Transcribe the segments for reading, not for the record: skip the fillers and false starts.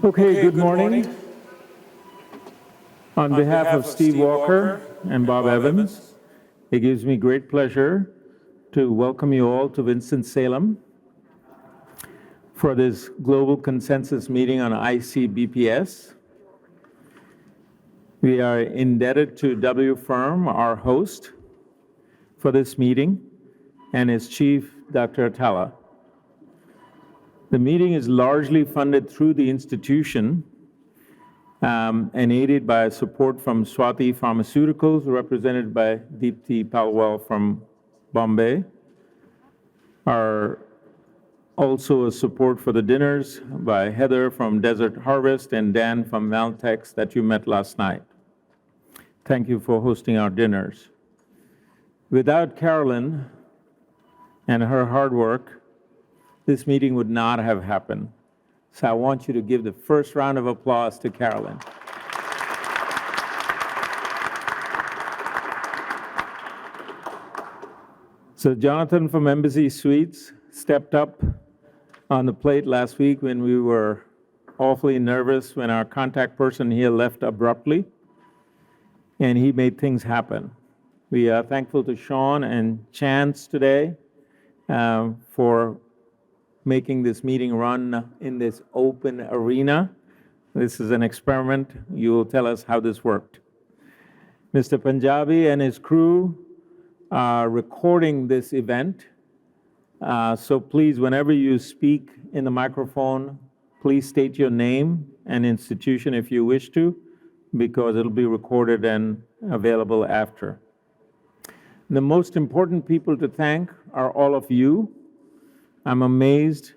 Okay, good morning. On behalf of Steve Walker and Bob Evans, it gives me great pleasure to welcome you all to Winston-Salem for this global consensus meeting on IC-BPS. We are indebted to W Firm, our host for this meeting, and its chief, Dr. Atala. The meeting is largely funded through the institution and aided by support from Swati Pharmaceuticals, represented by Deepthi Palwal from Bombay. Also a support for the dinners by Heather from Desert Harvest and Dan from Maltex that you met last night. Thank you for hosting our dinners. Without Carolyn and her hard work, this meeting would not have happened. So I want you to give the first round of applause to Carolyn. So Jonathan from Embassy Suites stepped up on the plate last week when we were awfully nervous when our contact person here left abruptly, and he made things happen. We are thankful to Sean and Chance today for making this meeting run in this open arena. This is an experiment. You will tell us how this worked. Mr. Panjabi and his crew are recording this event. So please, whenever you speak in the microphone, please state your name and institution if you wish to, because it'll be recorded and available after. The most important people to thank are all of you. I'm amazed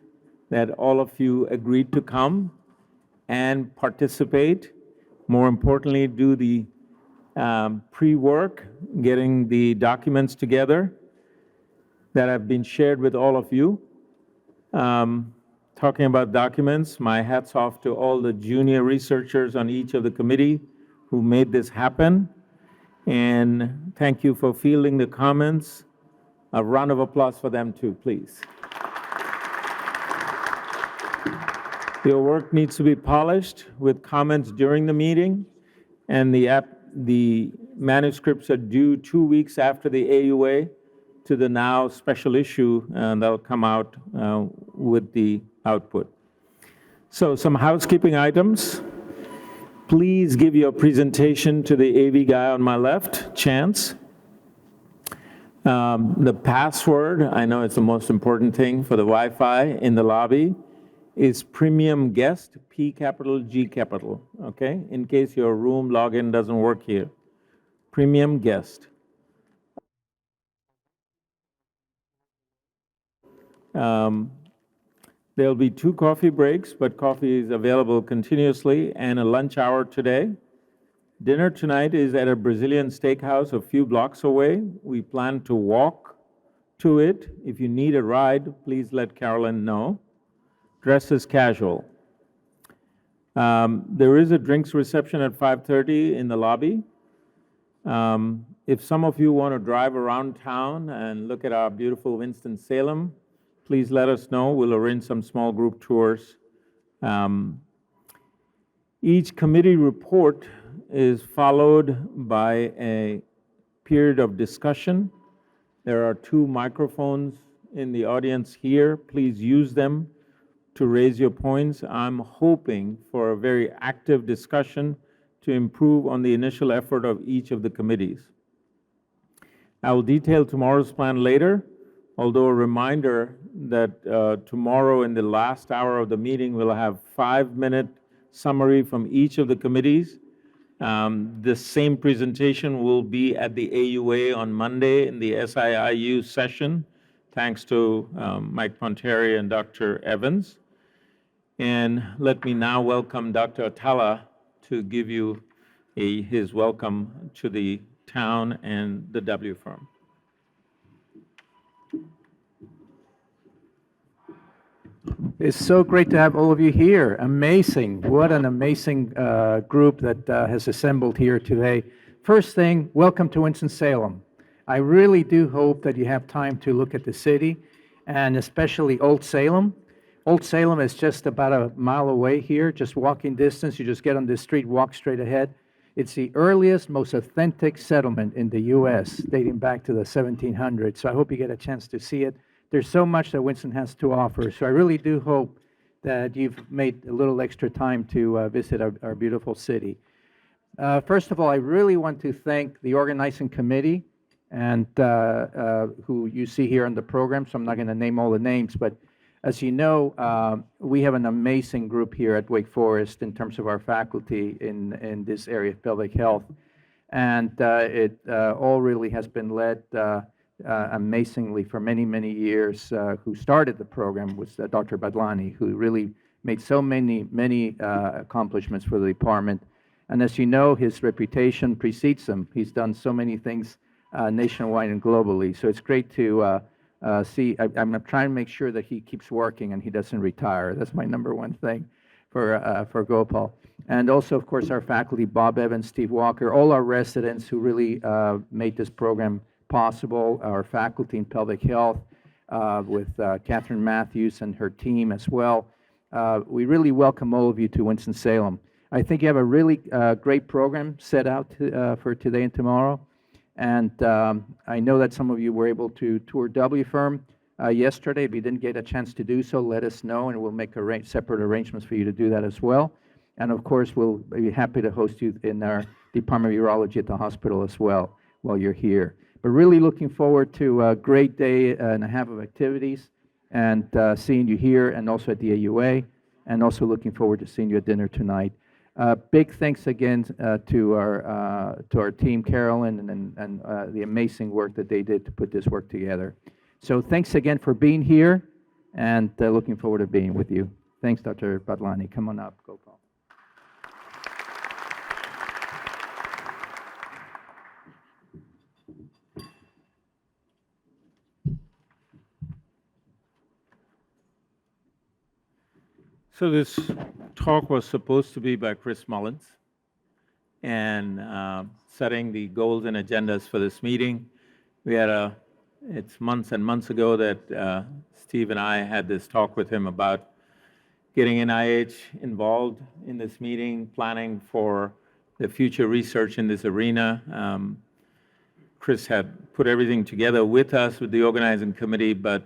that all of you agreed to come and participate. More importantly, do the pre-work, getting the documents together that have been shared with all of you. Talking about documents, my hat's off to all the junior researchers on each of the committee who made this happen. And thank you for fielding the comments. A round of applause for them too, please. Your work needs to be polished with comments during the meeting, and the manuscripts are due 2 weeks after the AUA to the now special issue, and that'll come out with the output. So some housekeeping items. Please give your presentation to the AV guy on my left, Chance. The password, I know it's the most important thing for the Wi-Fi in the lobby, is premium guest, P capital, G capital, okay? In case your room login doesn't work here. Premium guest. There'll be 2 coffee breaks, but coffee is available continuously, and a lunch hour today. Dinner tonight is at a Brazilian steakhouse a few blocks away. We plan to walk to it. If you need a ride, please let Carolyn know. Dress as casual. There is a drinks reception at 5:30 in the lobby. If some of you want to drive around town and look at our beautiful Winston-Salem, please let us know. We'll arrange some small group tours. Each committee report is followed by a period of discussion. There are 2 microphones in the audience here. Please use them to raise your points. I'm hoping for a very active discussion to improve on the initial effort of each of the committees. I will detail tomorrow's plan later, although a reminder that tomorrow in the last hour of the meeting, we'll have 5-minute summary from each of the committees. The same presentation will be at the AUA on Monday in the SIIU session, thanks to Mike Ponteri and Dr. Evans. And let me now welcome Dr. Atala to give you his welcome to the town and the W Firm. It's so great to have all of you here. Amazing. What an amazing group that has assembled here today. First thing, welcome to Winston-Salem. I really do hope that you have time to look at the city, and especially Old Salem. Old Salem is just about a mile away here, just walking distance. You just get on this street, walk straight ahead. It's the earliest, most authentic settlement in the U.S., dating back to the 1700s. So I hope you get a chance to see it. There's so much that Winston has to offer. So I really do hope that you've made a little extra time to visit our beautiful city. First of all, I really want to thank the organizing committee and who you see here on the program. So I'm not going to name all the names, but as you know, we have an amazing group here at Wake Forest in terms of our faculty in this area of pelvic health. And it all really has been led amazingly for many, many years. Who started the program was Dr. Badlani, who really made so many accomplishments for the department. And as you know, his reputation precedes him. He's done so many things nationwide and globally. So it's great to see. I'm trying to make sure that he keeps working and he doesn't retire. That's my number one thing for Gopal. And also, of course, our faculty, Bob Evans, Steve Walker, all our residents who really made this program possible, our faculty in pelvic health with Catherine Matthews and her team as well. We really welcome all of you to Winston-Salem. I think you have a really great program set out for today and tomorrow. And I know that some of you were able to tour WFIRM yesterday. If you didn't get a chance to do so, let us know, and we'll make separate arrangements for you to do that as well. And of course, we'll be happy to host you in our Department of Urology at the hospital as well while you're here. But really looking forward to a great day and a half of activities, and seeing you here and also at the AUA, and also looking forward to seeing you at dinner tonight. Big thanks again to our team, Carolyn, and the amazing work that they did to put this work together. So thanks again for being here, and looking forward to being with you. Thanks, Dr. Badlani. Come on up, Gopal. So this talk was supposed to be by Chris Mullins, and setting the goals and agendas for this meeting. We had it's months and months ago that Steve and I had this talk with him about getting NIH involved in this meeting, planning for the future research in this arena. Chris had put everything together with us, with the organizing committee, but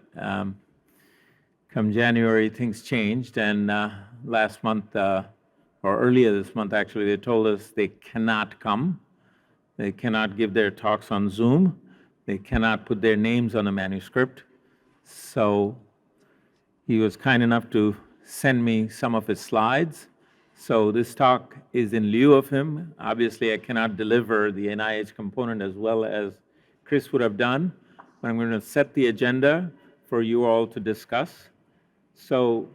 come January, things changed, and last month, or earlier this month actually, they told us they cannot come. They cannot give their talks on Zoom. They cannot put their names on a manuscript. So he was kind enough to send me some of his slides. So this talk is in lieu of him. Obviously, I cannot deliver the NIH component as well as Chris would have done, but I'm going to set the agenda for you all to discuss. So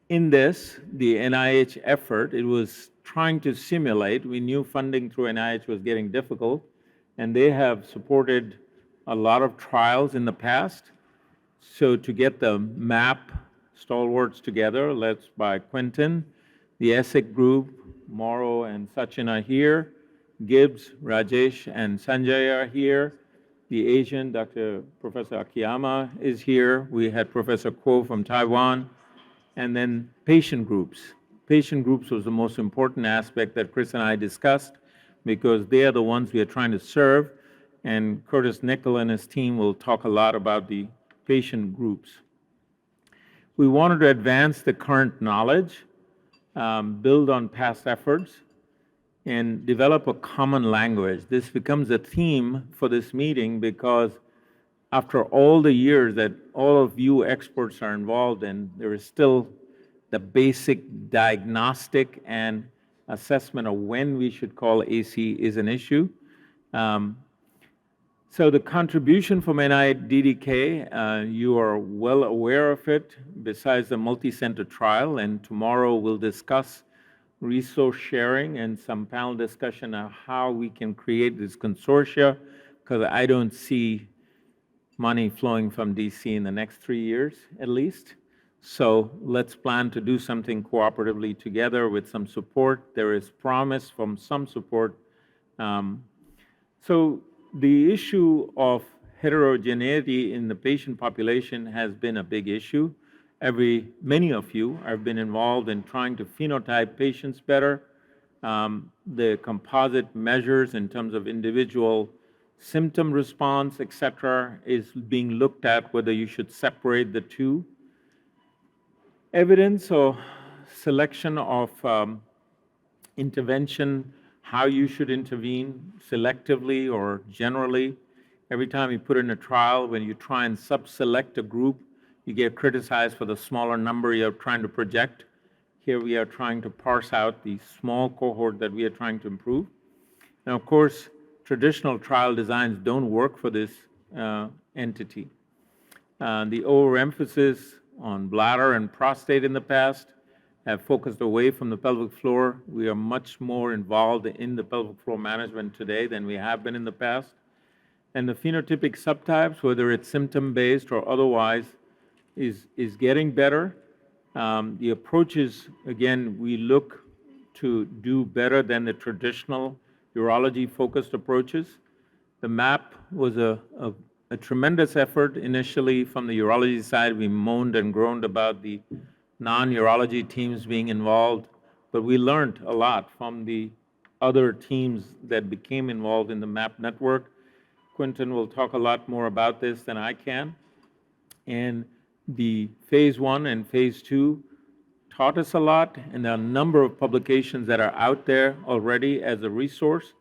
in this, the NIH effort, it was trying to simulate. We knew funding through NIH was getting difficult, and they have supported a lot of trials in the past. So to get the MAP stalwarts together, led by Quentin, the ESSEC group, Mauro and Sachin are here, Gibbs, Rajesh, and Sanjay are here. The Asian, Professor Akiyama is here. We had Professor Kuo from Taiwan. And then patient groups. Patient groups was the most important aspect that Chris and I discussed, because they are the ones we are trying to serve. And Curtis Nickel and his team will talk a lot about the patient groups. We wanted to advance the current knowledge, build on past efforts, and develop a common language. This becomes a theme for this meeting because after all the years that all of you experts are involved in, there is still the basic diagnostic and assessment of when we should call AC is an issue. So the contribution from NIDDK, you are well aware of it, besides the multi-center trial, and tomorrow we'll discuss resource sharing and some panel discussion on how we can create this consortia, because I don't see money flowing from DC in the next 3 years at least. So let's plan to do something cooperatively together with some support. There is promise from some support. So the issue of heterogeneity in the patient population has been a big issue, many of you have been involved in trying to phenotype patients better. The composite measures in terms of individual symptom response, et cetera, is being looked at whether you should separate the two. Evidence or selection of intervention, how you should intervene selectively or generally. Every time you put in a trial, when you try and sub-select a group, you get criticized for the smaller number you're trying to project. Here we are trying to parse out the small cohort that we are trying to improve. Now, of course, traditional trial designs don't work for this entity. The overemphasis on bladder and prostate in the past have focused away from the pelvic floor. We are much more involved in the pelvic floor management today than we have been in the past. And the phenotypic subtypes, whether it's symptom-based or otherwise, is getting better. The approaches, again, we look to do better than the traditional urology-focused approaches. The MAP was a tremendous effort initially from the urology side. We moaned and groaned about the non-urology teams being involved, but we learned a lot from the other teams that became involved in the MAP network. Quinton will talk a lot more about this than I can. And the phase 1 and phase 2 taught us a lot, and there are a number of publications that are out there already as a resource,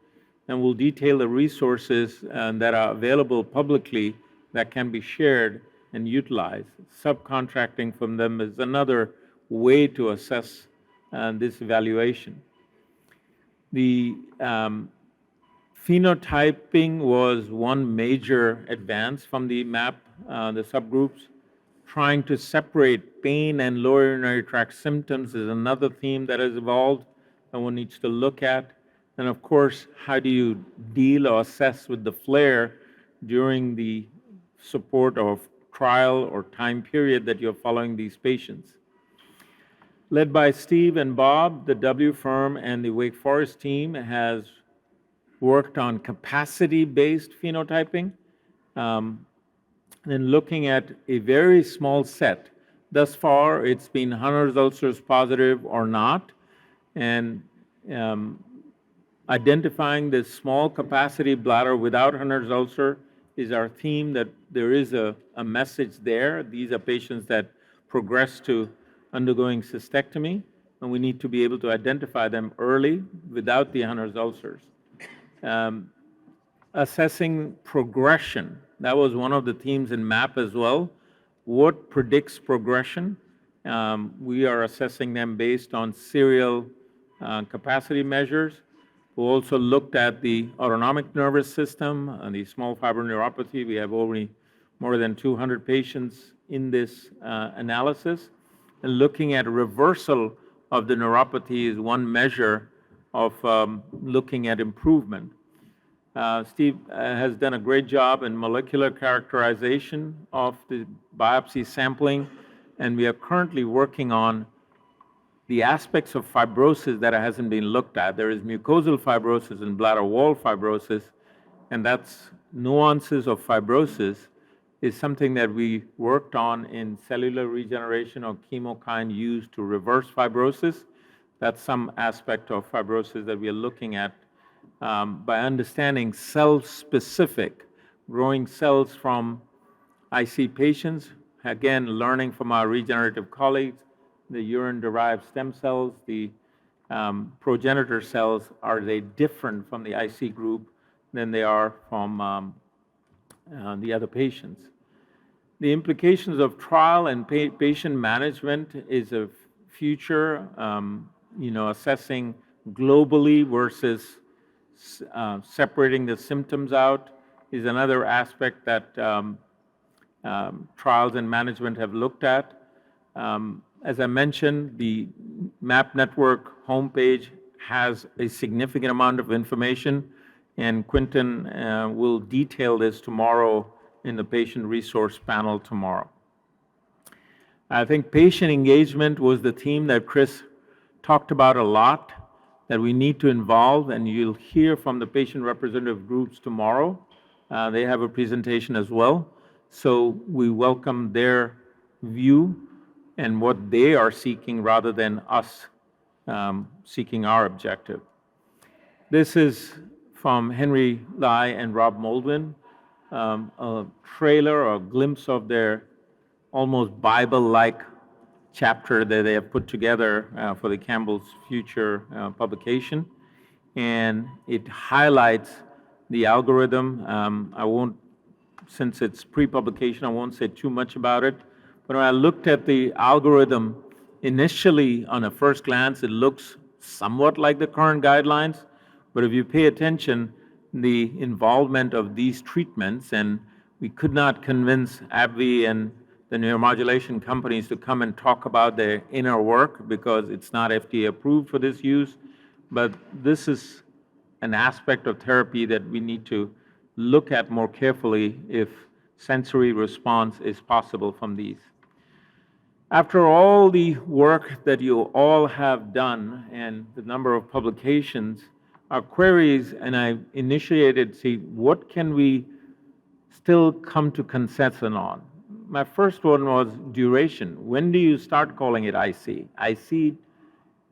and we'll detail the resources that are available publicly that can be shared and utilized. Subcontracting from them is another way to assess this evaluation. The phenotyping was one major advance from the MAP, the subgroups. Trying to separate pain and lower urinary tract symptoms is another theme that has evolved and one needs to look at. And of course, how do you deal or assess with the flare during the support of trial or time period that you're following these patients? Led by Steve and Bob, the W firm and the Wake Forest team has worked on capacity-based phenotyping. And looking at a very small set. Thus far, it's been Hunner's ulcers positive or not, and identifying this small capacity bladder without Hunner's ulcer is our theme, that there is a message there. These are patients that progress to undergoing cystectomy, and we need to be able to identify them early without the Hunner's ulcers. Assessing progression. That was one of the themes in MAP as well. What predicts progression? We are assessing them based on serial capacity measures. We also looked at the autonomic nervous system and the small fiber neuropathy. We have already more than 200 patients in this analysis. And looking at reversal of the neuropathy is one measure of looking at improvement. Steve has done a great job in molecular characterization of the biopsy sampling, and we are currently working on the aspects of fibrosis that hasn't been looked at. There is mucosal fibrosis and bladder wall fibrosis, and that's nuances of fibrosis is something that we worked on in cellular regeneration or chemokine used to reverse fibrosis. That's some aspect of fibrosis that we are looking at. By understanding cell-specific, growing cells from IC patients, again, learning from our regenerative colleagues, the urine-derived stem cells, the progenitor cells, are they different from the IC group than they are from the other patients? The implications of trial and patient management is a future, assessing globally versus separating the symptoms out is another aspect that trials and management have looked at. As I mentioned, the MAP network homepage has a significant amount of information, and Quinton will detail this tomorrow in the patient resource panel tomorrow. I think patient engagement was the theme that Chris talked about a lot, that we need to involve, and you'll hear from the patient representative groups tomorrow. They have a presentation as well. So we welcome their view and what they are seeking rather than us seeking our objective. This is from Henry Lai and Rob Moldwin, a trailer or a glimpse of their almost Bible-like chapter that they have put together for the Campbell's Future publication. And it highlights the algorithm. Since it's pre-publication, I won't say too much about it. But when I looked at the algorithm, initially on a first glance, it looks somewhat like the current guidelines. But if you pay attention, the involvement of these treatments, and we could not convince AbbVie and the neuromodulation companies to come and talk about their inner work because it's not FDA approved for this use. But this is an aspect of therapy that we need to look at more carefully if sensory response is possible from these. After all the work that you all have done and the number of publications, our queries, and I initiated, what can we still come to consensus on? My first one was duration. When do you start calling it IC? IC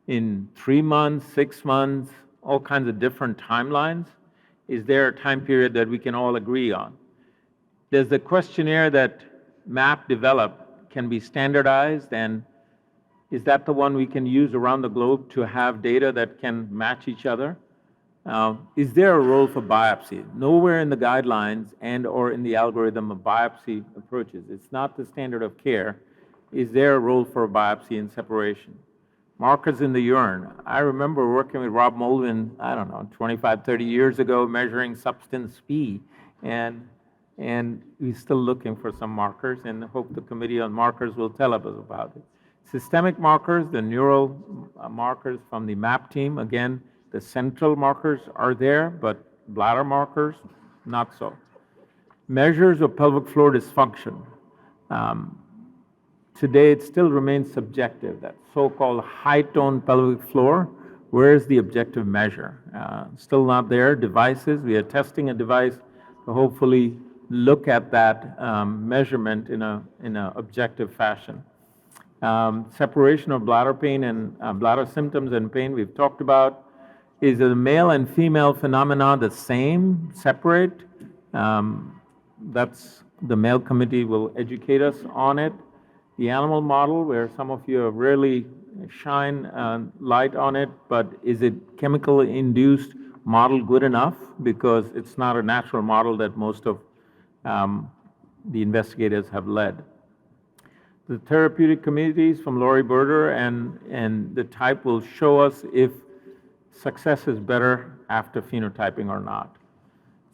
in 3 months, 6 months, all kinds of different timelines. Is there a time period that we can all agree on? Does the questionnaire that MAP developed can be standardized, and is that the one we can use around the globe to have data that can match each other? Is there a role for biopsy? Nowhere in the guidelines and or in the algorithm of biopsy approaches. It's not the standard of care. Is there a role for biopsy in separation? Markers in the urine. I remember working with Rob Moldwin, 25, 30 years ago, measuring substance P, and we're still looking for some markers, and hope the Committee on Markers will tell us about it. Systemic markers, the neural markers from the MAP team, again, the central markers are there, but bladder markers, not so. Measures of pelvic floor dysfunction. Today, it still remains subjective, that so-called high-tone pelvic floor. Where is the objective measure? Still not there. Devices, we are testing a device to hopefully look at that measurement in a objective fashion. Separation of bladder pain and bladder symptoms and pain we've talked about. Is the male and female phenomena the same, separate? That's the male committee will educate us on it. The animal model, where some of you have really shine light on it, but is it chemical-induced model good enough? Because it's not a natural model that most of the investigators have led. The therapeutic communities from Lori Berger and the type will show us if success is better after phenotyping or not.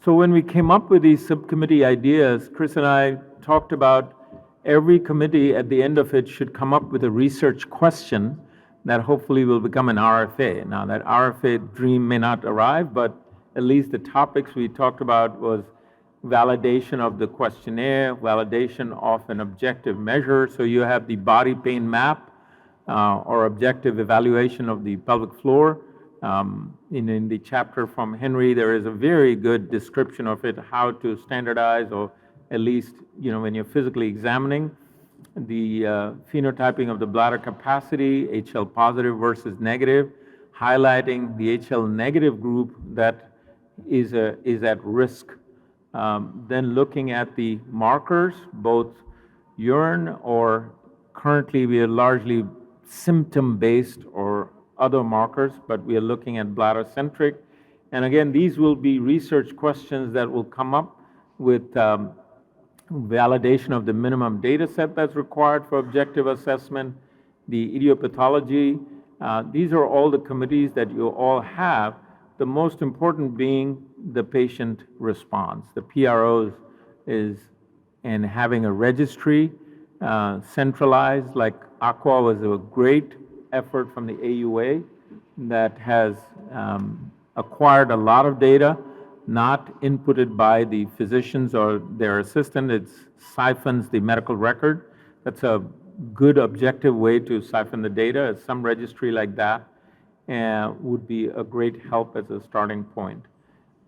So when we came up with these subcommittee ideas, Chris and I talked about every committee at the end of it should come up with a research question that hopefully will become an RFA. Now that RFA dream may not arrive, but at least the topics we talked about was validation of the questionnaire, validation of an objective measure. So you have the body pain map or objective evaluation of the pelvic floor. In the chapter from Henry, there is a very good description of it, how to standardize, or at least, when you're physically examining the phenotyping of the bladder capacity, HL positive versus negative, highlighting the HL negative group that is at risk. Then looking at the markers, both urine or currently we are largely symptom-based or other markers, but we are looking at bladder-centric. And again, these will be research questions that will come up with validation of the minimum data set that's required for objective assessment, the etiopathology. These are all the committees that you all have, the most important being the patient response. The PROs and having a registry centralized, like AQUA was a great effort from the AUA that has acquired a lot of data, not inputted by the physicians or their assistant. It siphons the medical record. That's a good objective way to siphon the data. Some registry like that would be a great help as a starting point.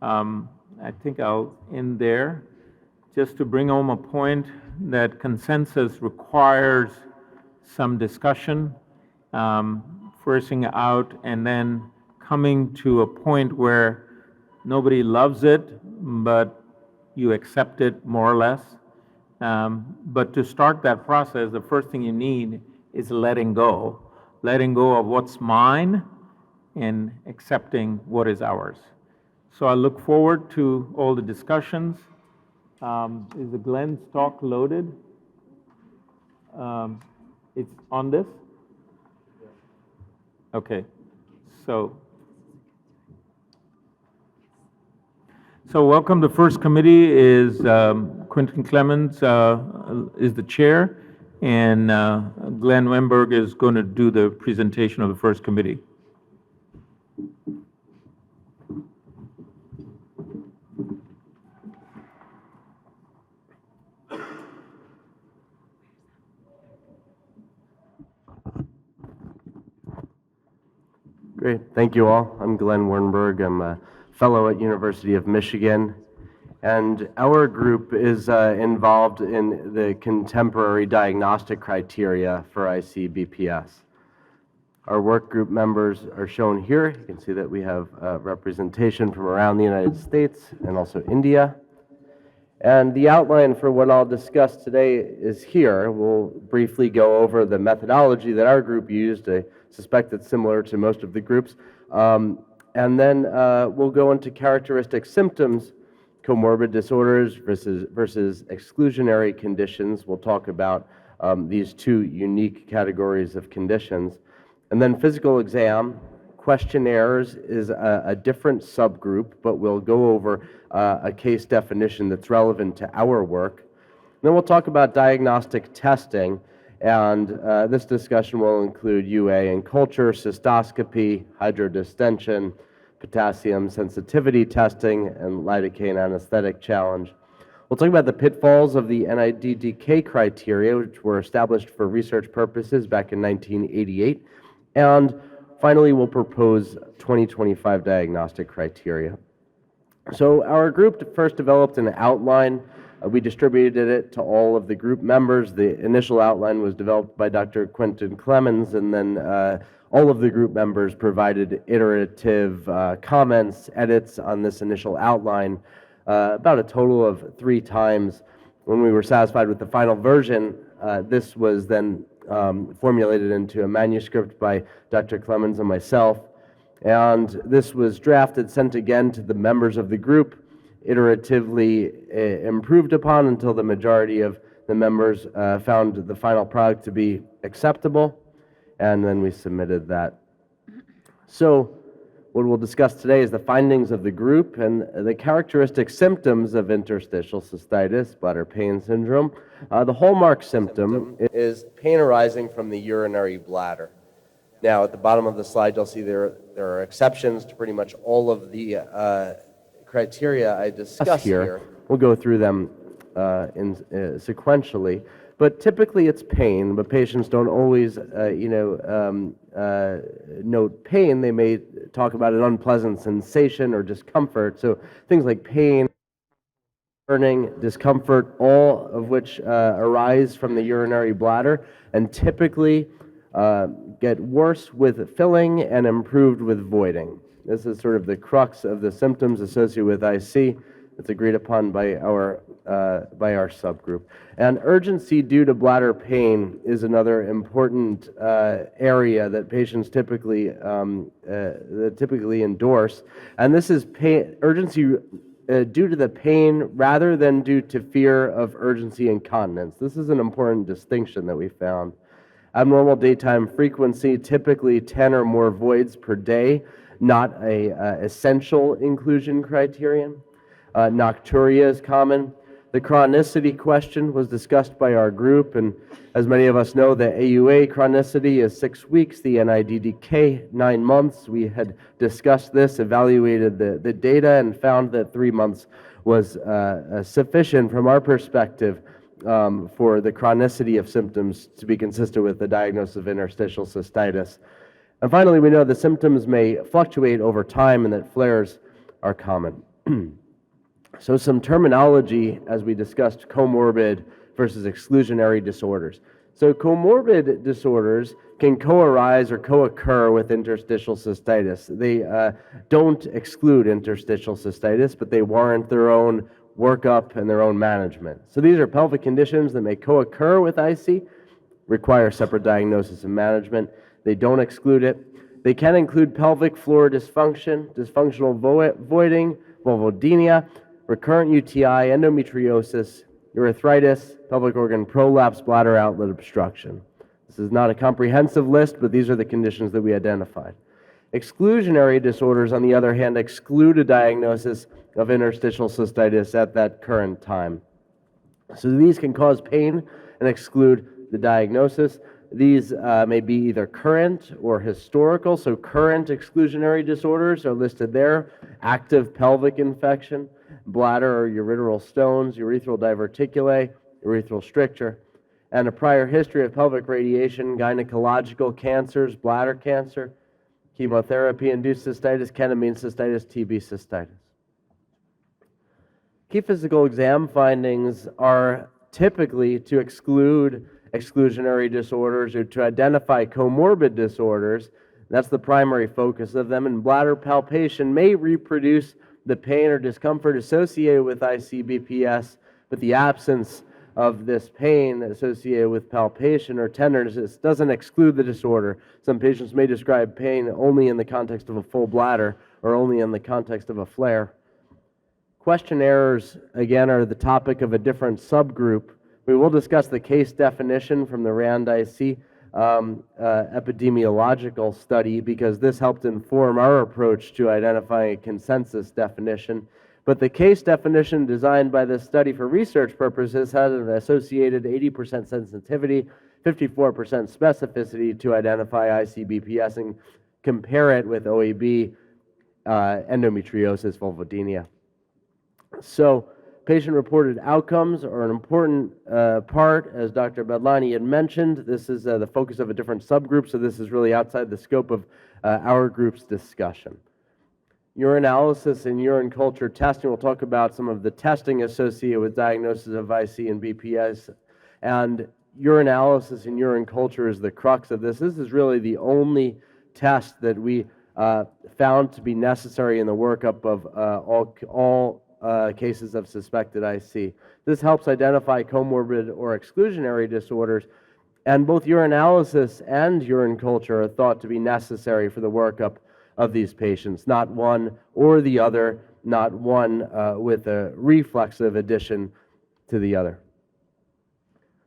I think I'll end there. Just to bring home a point that consensus requires some discussion, forcing out, and then coming to a point where nobody loves it, but you accept it more or less. But to start that process, the first thing you need is letting go of what's mine and accepting what is ours. So I look forward to all the discussions. Is the Glenn's talk loaded? It's on this? Okay, so welcome. The first committee is Quentin Clemens is the chair, and Glenn Wemberg is going to do the presentation of the first committee. Great, thank you all. I'm Glenn Wernberg. I'm a fellow at University of Michigan, and our group is involved in the contemporary diagnostic criteria for IC-BPS. Our work group members are shown here. You can see that we have representation from around the United States and also India. And the outline for what I'll discuss today is here. We'll briefly go over the methodology that our group used. I suspect it's similar to most of the groups. And then we'll go into characteristic symptoms, comorbid disorders versus exclusionary conditions. We'll talk about these two unique categories of conditions. And then physical exam. Questionnaires is a different subgroup, but we'll go over a case definition that's relevant to our work. Then we'll talk about diagnostic testing, and this discussion will include UA and culture, cystoscopy, hydrodistension, potassium sensitivity testing, and lidocaine anesthetic challenge. We'll talk about the pitfalls of the NIDDK criteria, which were established for research purposes back in 1988, and finally, we'll propose 2025 diagnostic criteria. So our group first developed an outline. We distributed it to all of the group members. The initial outline was developed by Dr. Quentin Clemens, and then all of the group members provided iterative comments, edits on this initial outline, about a total of 3 times. When we were satisfied with the final version, this was then formulated into a manuscript by Dr. Clemens and myself, and this was drafted, sent again to the members of the group, iteratively improved upon until the majority of the members found the final product to be acceptable, and then we submitted that. So what we'll discuss today is the findings of the group and the characteristic symptoms of interstitial cystitis, bladder pain syndrome. The hallmark symptom is pain arising from the urinary bladder. Now, at the bottom of the slide, you'll see there are exceptions to pretty much all of the criteria I discussed here. We'll go through them sequentially. But typically it's pain, but patients don't always, note pain. They may talk about an unpleasant sensation or discomfort. So things like pain, burning, discomfort, all of which arise from the urinary bladder and typically get worse with filling and improved with voiding. This is sort of the crux of the symptoms associated with IC. It's agreed upon by our subgroup. And urgency due to bladder pain is another important area that patients typically endorse. And this is urgency due to the pain rather than due to fear of urgency incontinence. This is an important distinction that we found. Abnormal daytime frequency, typically 10 or more voids per day, not a essential inclusion criterion. Nocturia is common. The chronicity question was discussed by our group, and as many of us know, the AUA chronicity is 6 weeks, the NIDDK 9 months. We had discussed this, evaluated the data, and found that 3 months was sufficient from our perspective for the chronicity of symptoms to be consistent with the diagnosis of interstitial cystitis. And finally, we know the symptoms may fluctuate over time and that flares are common. So some terminology as we discussed comorbid versus exclusionary disorders. So comorbid disorders can co-arise or co-occur with interstitial cystitis. They don't exclude interstitial cystitis, but they warrant their own workup and their own management. So these are pelvic conditions that may co-occur with IC, require separate diagnosis and management. They don't exclude it. They can include pelvic floor dysfunction, dysfunctional voiding, vulvodynia, recurrent UTI, endometriosis, urethritis, pelvic organ prolapse, bladder outlet obstruction. This is not a comprehensive list, but these are the conditions that we identified. Exclusionary disorders, on the other hand, exclude a diagnosis of interstitial cystitis at that current time. So these can cause pain and exclude the diagnosis. These may be either current or historical. So current exclusionary disorders are listed there: active pelvic infection, bladder or ureteral stones, urethral diverticulae, urethral stricture, and a prior history of pelvic radiation, gynecological cancers, bladder cancer, chemotherapy-induced cystitis, ketamine cystitis, TB cystitis. Key physical exam findings are typically to exclude exclusionary disorders or to identify comorbid disorders. That's the primary focus of them, and bladder palpation may reproduce the pain or discomfort associated with IC-BPS, but the absence of this pain associated with palpation or tenderness doesn't exclude the disorder. Some patients may describe pain only in the context of a full bladder or only in the context of a flare. Question errors, again, are the topic of a different subgroup. We will discuss the case definition from the RAND-IC epidemiological study, because this helped inform our approach to identifying a consensus definition. But the case definition designed by this study for research purposes had an associated 80% sensitivity, 54% specificity to identify IC-BPS and compare it with OAB, endometriosis, vulvodynia. So patient-reported outcomes are an important part, as Dr. Badlani had mentioned. This is the focus of a different subgroup, so this is really outside the scope of our group's discussion. Urinalysis and urine culture testing. We'll talk about some of the testing associated with diagnosis of IC and BPS. And urinalysis and urine culture is the crux of this. This is really the only test that we found to be necessary in the workup of all cases of suspected IC. This helps identify comorbid or exclusionary disorders, and both urinalysis and urine culture are thought to be necessary for the workup of these patients, not one or the other, not one with a reflexive addition to the other.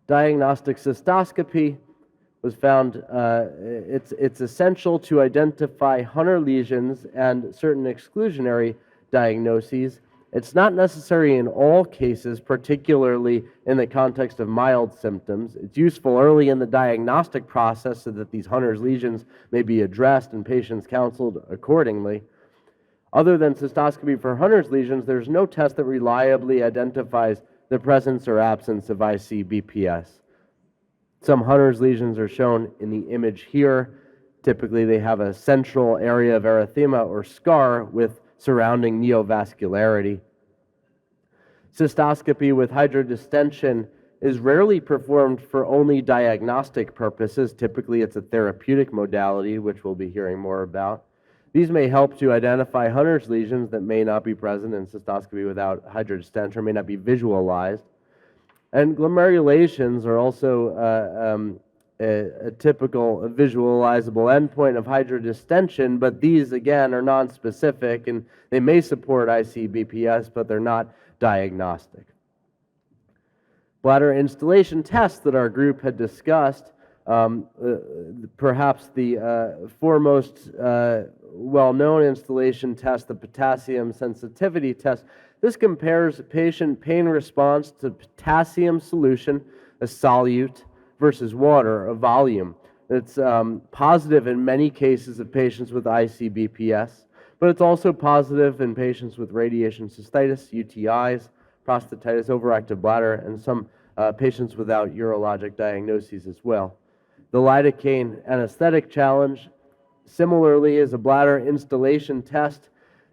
Diagnostic cystoscopy was found, it's essential to identify Hunter lesions and certain exclusionary diagnoses. It's not necessary in all cases, particularly in the context of mild symptoms. It's useful early in the diagnostic process so that these Hunter's lesions may be addressed and patients counseled accordingly. Other than cystoscopy for Hunter's lesions, there's no test that reliably identifies the presence or absence of IC-BPS. Some Hunter's lesions are shown in the image here. Typically, they have a central area of erythema or scar with surrounding neovascularity. Cystoscopy with hydrodistension is rarely performed for only diagnostic purposes. Typically, it's a therapeutic modality, which we'll be hearing more about. These may help to identify Hunter's lesions that may not be present in cystoscopy without hydrodistension, or may not be visualized. And glomerulations are also a typical visualizable endpoint of hydrodistension, but these, again, are nonspecific, and they may support IC-BPS, but they're not diagnostic. Bladder installation tests that our group had discussed, perhaps the foremost well-known installation test, the potassium sensitivity test. This compares patient pain response to potassium solution, a solute, versus water, a volume. It's positive in many cases of patients with IC-BPS, but it's also positive in patients with radiation cystitis, UTIs, prostatitis, overactive bladder, and some patients without urologic diagnoses as well. The lidocaine anesthetic challenge, similarly, is a bladder installation test.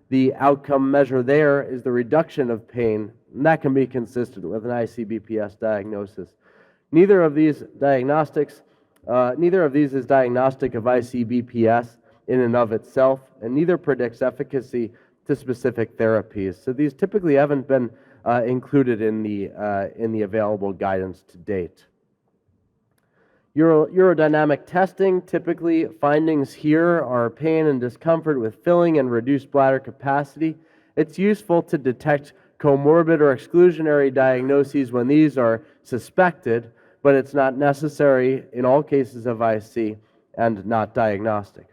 The outcome measure there is the reduction of pain, and that can be consistent with an IC-BPS diagnosis. Neither of these is diagnostic of IC-BPS in and of itself, and neither predicts efficacy to specific therapies. So these typically haven't been included in the available guidance to date. Urodynamic testing, typically findings here are pain and discomfort with filling and reduced bladder capacity. It's useful to detect comorbid or exclusionary diagnoses when these are suspected, but it's not necessary in all cases of IC and not diagnostic.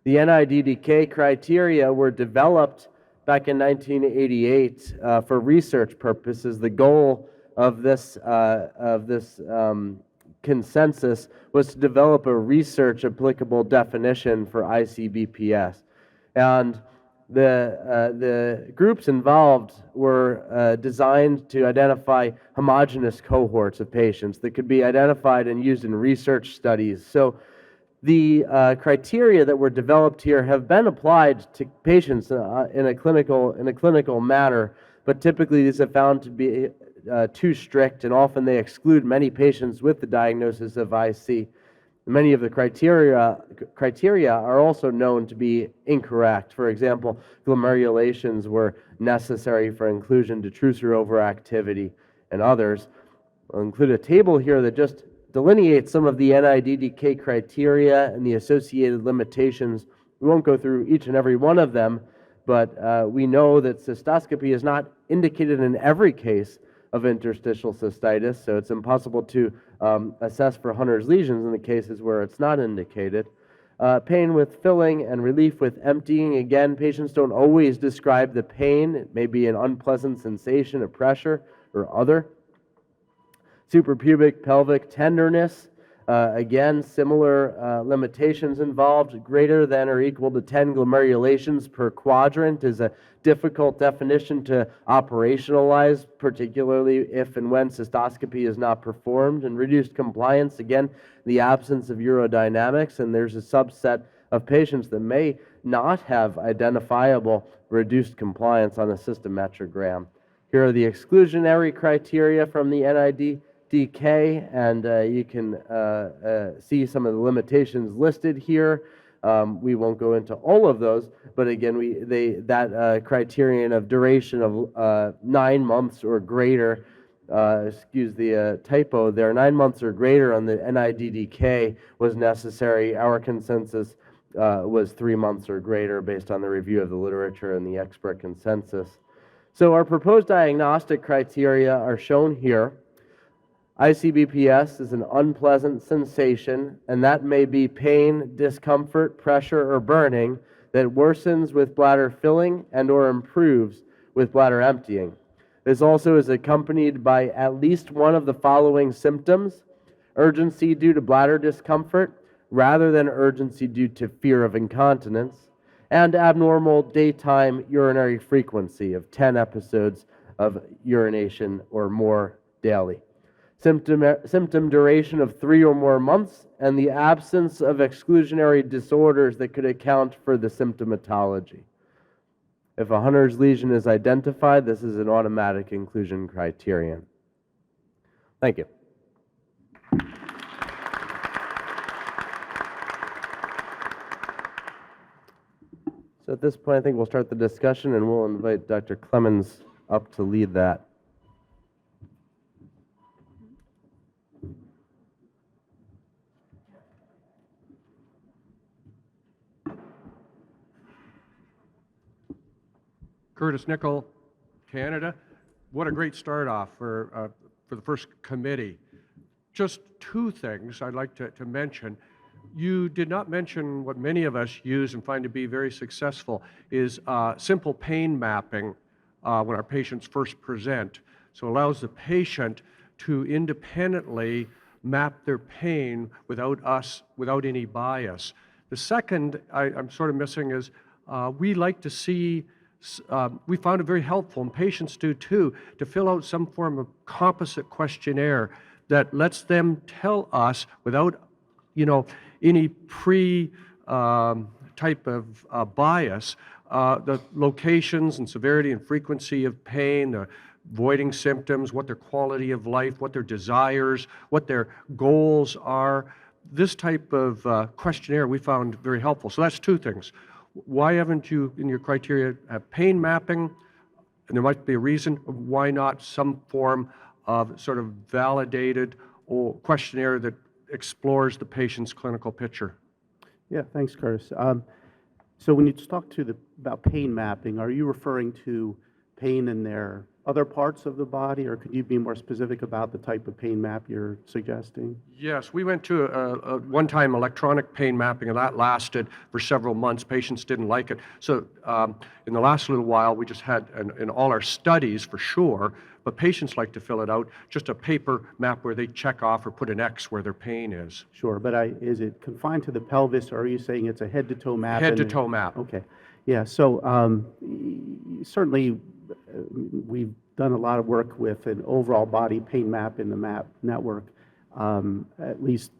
The NIDDK criteria were developed back in 1988 for research purposes. The goal of this consensus was to develop a research applicable definition for IC-BPS. And the groups involved were designed to identify homogeneous cohorts of patients that could be identified and used in research studies. So the criteria that were developed here have been applied to patients in a clinical manner, but typically these are found to be too strict, and often they exclude many patients with the diagnosis of IC. Many of the criteria are also known to be incorrect. For example, glomerulations were necessary for inclusion to detrusor overactivity, and others. I'll include a table here that just delineates some of the NIDDK criteria and the associated limitations. We won't go through each and every one of them, but we know that cystoscopy is not indicated in every case of interstitial cystitis, so it's impossible to assess for Hunner's lesions in the cases where it's not indicated. Pain with filling and relief with emptying. Again, patients don't always describe the pain. It may be an unpleasant sensation of pressure or other. Suprapubic pelvic tenderness. Again, similar limitations involved. Greater than or equal to 10 glomerulations per quadrant is a difficult definition to operationalize, particularly if and when cystoscopy is not performed. And reduced compliance, again, the absence of urodynamics, and there's a subset of patients that may not have identifiable reduced compliance on a cystometrogram. Here are the exclusionary criteria from the NIDDK, and you can see some of the limitations listed here. We won't go into all of those, but again, that criterion of duration of 9 months or greater, excuse the typo there, 9 months or greater on the NIDDK was necessary. Our consensus was 3 months or greater based on the review of the literature and the expert consensus. So our proposed diagnostic criteria are shown here. IC-BPS is an unpleasant sensation, and that may be pain, discomfort, pressure, or burning that worsens with bladder filling and or improves with bladder emptying. This also is accompanied by at least one of the following symptoms: urgency due to bladder discomfort rather than urgency due to fear of incontinence, and abnormal daytime urinary frequency of 10 episodes of urination or more daily. Symptom duration of 3 or more months, and the absence of exclusionary disorders that could account for the symptomatology. If a Hunner's lesion is identified, this is an automatic inclusion criterion. Thank you. So at this point, I think we'll start the discussion, and we'll invite Dr. Clemens up to lead that. Curtis Nickel, Canada. What a great start off for the first committee. Just 2 things I'd like to mention. You did not mention what many of us use and find to be very successful is simple pain mapping when our patients first present. So it allows the patient to independently map their pain without any bias. The second I'm sort of missing is we like to see we found it very helpful, and patients do too, to fill out some form of composite questionnaire that lets them tell us without, any type of bias, the locations and severity and frequency of pain, avoiding symptoms, what their quality of life, what their desires, what their goals are. This type of questionnaire we found very helpful. So that's two things. Why haven't you, in your criteria, have pain mapping? And there might be a reason. Why not some form of sort of validated or questionnaire that explores the patient's clinical picture? Yeah, thanks, Curtis. So when you talk about pain mapping, are you referring to pain in their other parts of the body, or could you be more specific about the type of pain map you're suggesting? Yes, we went to a one-time electronic pain mapping, and that lasted for several months. Patients didn't like it. So in the last little while, we just had, in all our studies for sure, but patients like to fill it out, just a paper map where they check off or put an X where their pain is. Sure, but is it confined to the pelvis, or are you saying it's a head-to-toe map? Head-to-toe map. Okay. Yeah, so certainly we've done a lot of work with an overall body pain map in the MAP network. At least,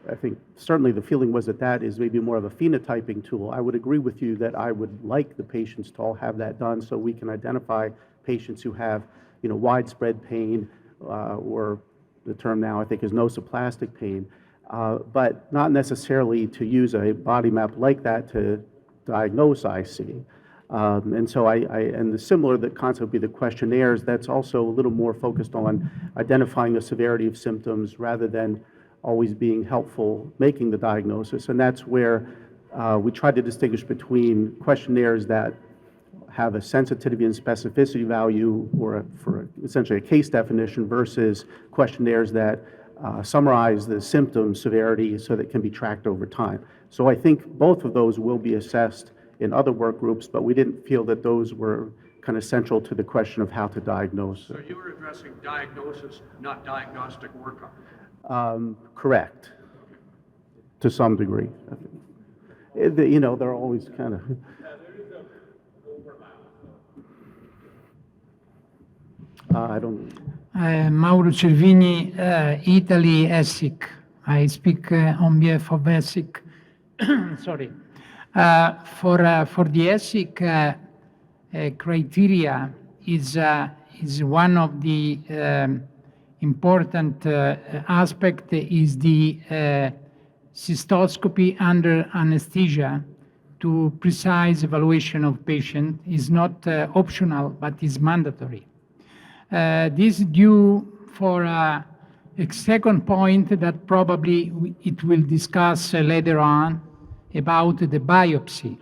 I think, certainly the feeling was that is maybe more of a phenotyping tool. I would agree with you that I would like the patients to all have that done so we can identify patients who have, widespread pain, or the term now I think is nosoplastic pain, but not necessarily to use a body map like that to diagnose IC. And so similar, the concept would be the questionnaires. That's also a little more focused on identifying the severity of symptoms rather than always being helpful making the diagnosis. And that's where we try to distinguish between questionnaires that have a sensitivity and specificity value or for essentially a case definition versus questionnaires that summarize the symptom severity so that it can be tracked over time. So I think both of those will be assessed in other work groups, but we didn't feel that those were kind of central to the question of how to diagnose. So you were addressing diagnosis, not diagnostic workup? Correct, to some degree. They're always kind of... I don't... Mauro Cervini, Italy, ESIC. I speak on behalf of ESIC. Sorry. For the ESIC criteria is one of the important aspect is the cystoscopy under anesthesia to precise evaluation of patient is not optional but is mandatory. This is due for a second point that probably it will discuss later on about the biopsy.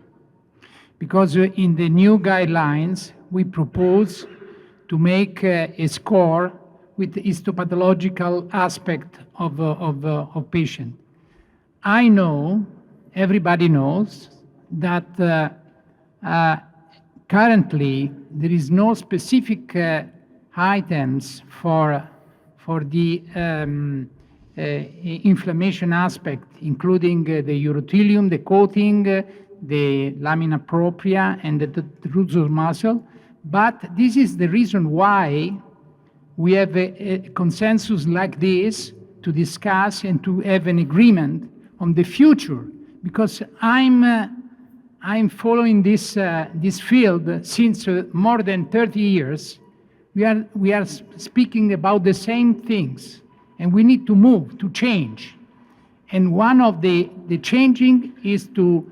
Because in the new guidelines, we propose to make a score with the histopathological aspect of patient. I know, everybody knows, that currently there is no specific items for the inflammation aspect, including the urothelium, the coating, the lamina propria, and the detrusor muscle. But this is the reason why we have a consensus like this to discuss and to have an agreement on the future, because I'm following this field since more than 30 years. We are speaking about the same things, and we need to move, to change. And one of the changing is to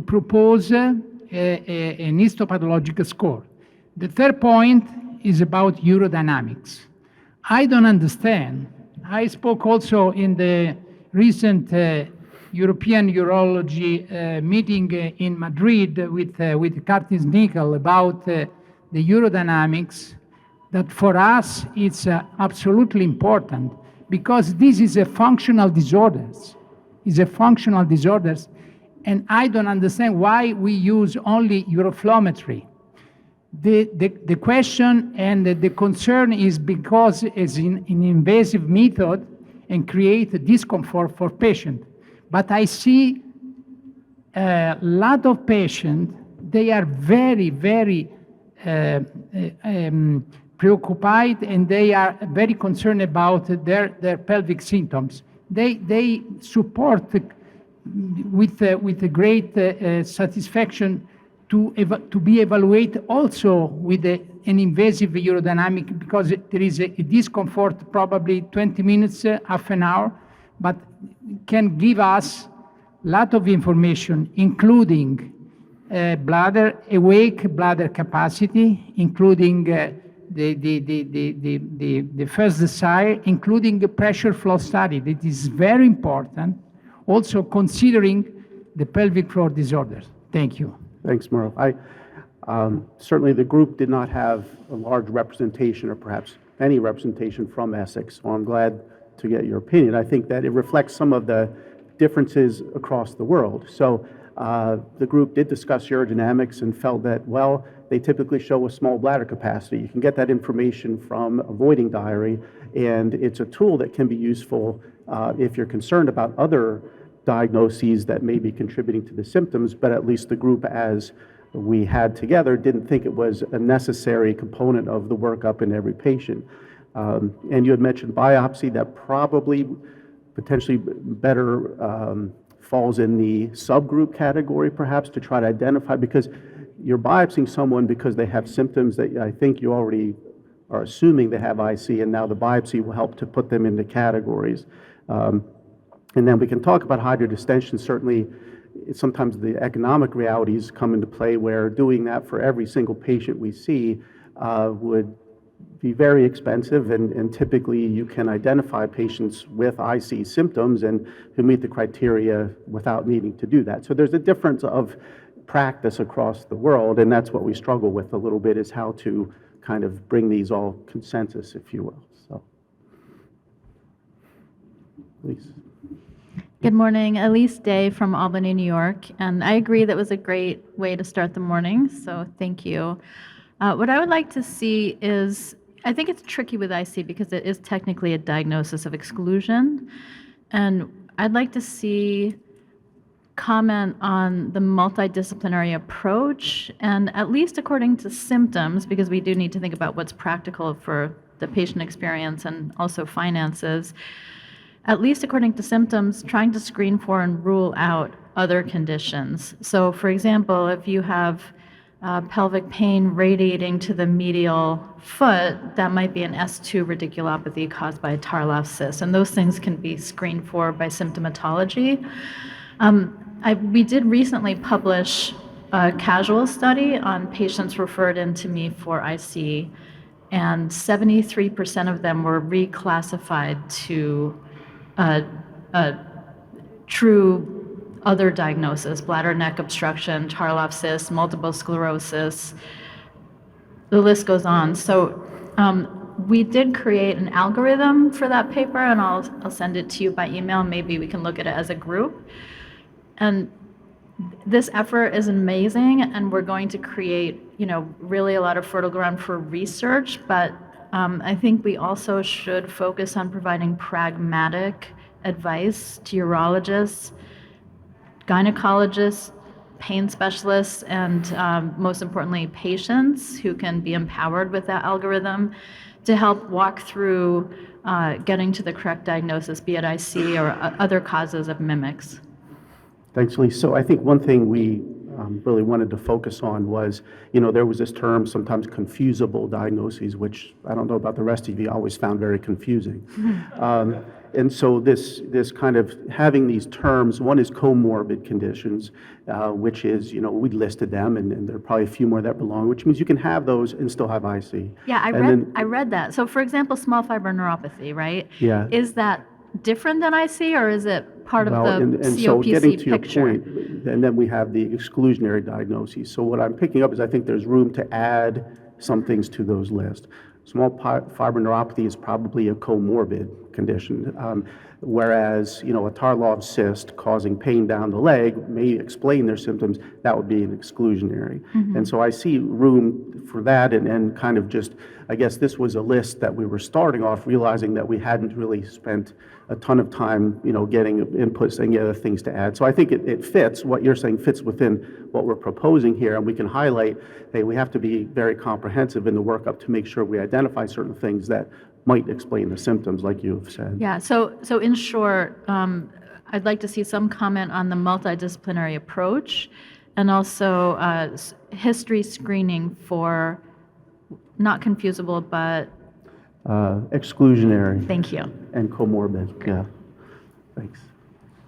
propose an histopathological score. The third point is about urodynamics. I don't understand. I spoke also in the recent European Urology meeting in Madrid with Curtis Nickel about the urodynamics, that for us it's absolutely important because this is a functional disorders. It's a functional disorders, and I don't understand why we use only uroflowmetry. The question and the concern is because it's an invasive method and create discomfort for patient. But I see a lot of patients, they are very, very preoccupied, and they are very concerned about their pelvic symptoms. They support with a great satisfaction to be evaluated also with the an invasive urodynamic because there is a discomfort, probably 20 minutes, half an hour, but can give us a lot of information, including bladder awake, bladder capacity, including the first desire, including the pressure flow study. That is very important, also considering the pelvic floor disorders. Thank you. Thanks, Mauro. Certainly, the group did not have a large representation or perhaps any representation from Essex, so I'm glad to get your opinion. I think that it reflects some of the differences across the world. So the group did discuss urodynamics and felt that, well, they typically show a small bladder capacity. You can get that information from avoiding diary, and it's a tool that can be useful if you're concerned about other diagnoses that may be contributing to the symptoms, but at least the group as we had together didn't think it was a necessary component of the workup in every patient. And you had mentioned biopsy, that probably potentially better falls in the subgroup category perhaps to try to identify, because you're biopsying someone because they have symptoms that I think you already are assuming they have IC, and now the biopsy will help to put them into categories. And then we can talk about hydrodistension. Certainly, sometimes the economic realities come into play where doing that for every single patient we see would be very expensive, and typically you can identify patients with IC symptoms and who meet the criteria without needing to do that. So there's a difference of practice across the world, and that's what we struggle with a little bit, is how to kind of bring these all consensus, if you will. So, please. Good morning, Elise Day from Albany, New York, and I agree that was a great way to start the morning, so thank you. What I would like to see is, I think it's tricky with IC because it is technically a diagnosis of exclusion, and I'd like to see comment on the multidisciplinary approach, and at least according to symptoms, because we do need to think about what's practical for the patient experience and also finances, at least according to symptoms, trying to screen for and rule out other conditions. So for example, if you have pelvic pain radiating to the medial foot, that might be an S2 radiculopathy caused by a Tarlov cyst, and those things can be screened for by symptomatology. We did recently publish a casual study on patients referred in to me for IC, and 73% of them were reclassified to a true other diagnosis: bladder neck obstruction, Tarlov cyst, multiple sclerosis. The list goes on. So we did create an algorithm for that paper, and I'll send it to you by email. Maybe we can look at it as a group. And this effort is amazing, and we're going to create, really a lot of fertile ground for research, but I think we also should focus on providing pragmatic advice to urologists, gynecologists, pain specialists, and most importantly, patients who can be empowered with that algorithm to help walk through getting to the correct diagnosis, be it IC or other causes of mimics. Thanks, Lee. So I think one thing we really wanted to focus on was, there was this term, sometimes confusable diagnoses, which I don't know about the rest of you, always found very confusing. And so this kind of having these terms, one is comorbid conditions, which is, we listed them, and there are probably a few more that belong, which means you can have those and still have IC. Yeah, I read that. So for example, small fiber neuropathy, right? Yeah. Is that different than IC, or is it part of the and COPC so getting to picture? your point, and then we have the exclusionary diagnoses. So what I'm picking up is I think there's room to add some things to those lists. Small fiber neuropathy is probably a comorbid condition, whereas, a Tarlov cyst causing pain down the leg may explain their symptoms. That would be an exclusionary. And so I see room for that, and kind of just, I guess this was a list that we were starting off realizing that we hadn't really spent a ton of time, getting inputs and other things to add. So I think it fits, what you're saying fits within what we're proposing here, and we can highlight, hey, we have to be very comprehensive in the workup to make sure we identify certain things that might explain the symptoms, like you have said. Yeah, so in short, I'd like to see some comment on the multidisciplinary approach, and also history screening for not confusable, but Exclusionary thank you. and comorbid, yeah. Thanks.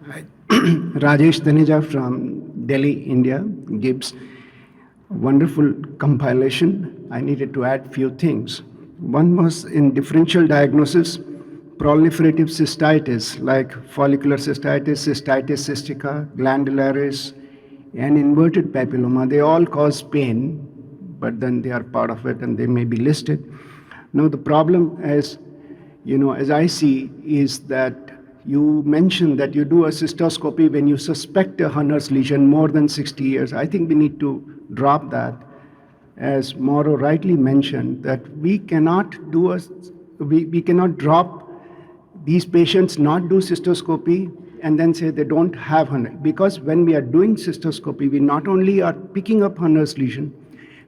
Hi. Rajesh Dhaneja from Delhi, India, Gibbs. Wonderful compilation. I needed to add few things. One was in differential diagnosis, proliferative cystitis like follicular cystitis, cystitis cystica, glandularis, and inverted papilloma. They all cause pain, but then they are part of it and they may be listed. Now the problem is, as I see, is that you mentioned that you do a cystoscopy when you suspect a Hunner's lesion more than 60 years. I think we need to drop that. As Mauro rightly mentioned, that we cannot drop these patients, not do cystoscopy, and then say they don't have Hunner. Because when we are doing cystoscopy, we not only are picking up Hunner's lesion,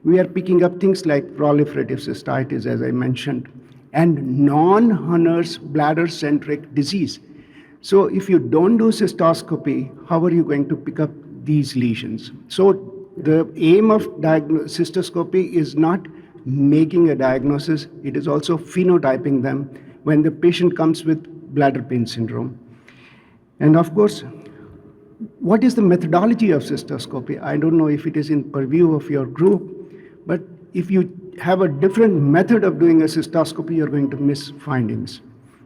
we are picking up things like proliferative cystitis, as I mentioned, and non-Hunner's bladder-centric disease. So if you don't do cystoscopy, how are you going to pick up these lesions? So the aim of cystoscopy is not making a diagnosis, it is also phenotyping them when the patient comes with bladder pain syndrome. And of course, what is the methodology of cystoscopy? I don't know if it is in purview of your group, but if you have a different method of doing a cystoscopy, you're going to miss findings.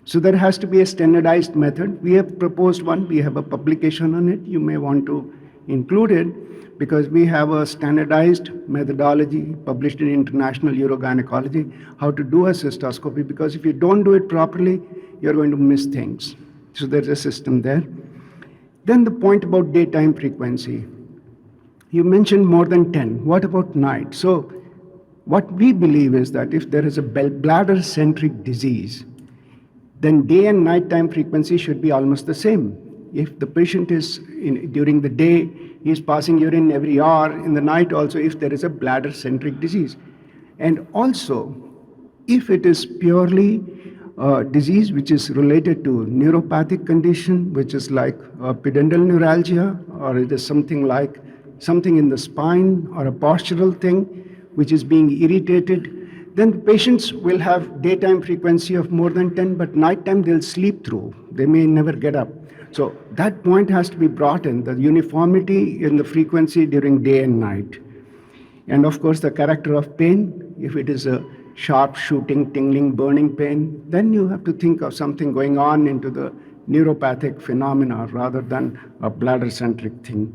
So there has to be a standardized method. We have proposed one. We have a publication on it. You may want to include it because we have a standardized methodology published in International Urogynecology, how to do a cystoscopy, because if you don't do it properly, you're going to miss things. So there's a system there. Then the point about daytime frequency. You mentioned more than 10. What about night? So what we believe is that if there is a bladder-centric disease, then day and nighttime frequency should be almost the same. If the patient is, during the day, he is passing urine every hour, in the night also, if there is a bladder-centric disease. And also, if it is purely a disease which is related to neuropathic condition, which is like pudendal neuralgia, or it is something like something in the spine, or a postural thing, which is being irritated, then the patients will have daytime frequency of more than 10, but nighttime they'll sleep through. They may never get up. So that point has to be brought in, the uniformity in the frequency during day and night. And of course, the character of pain, if it is a sharp shooting, tingling, burning pain, then you have to think of something going on into the neuropathic phenomena rather than a bladder-centric thing.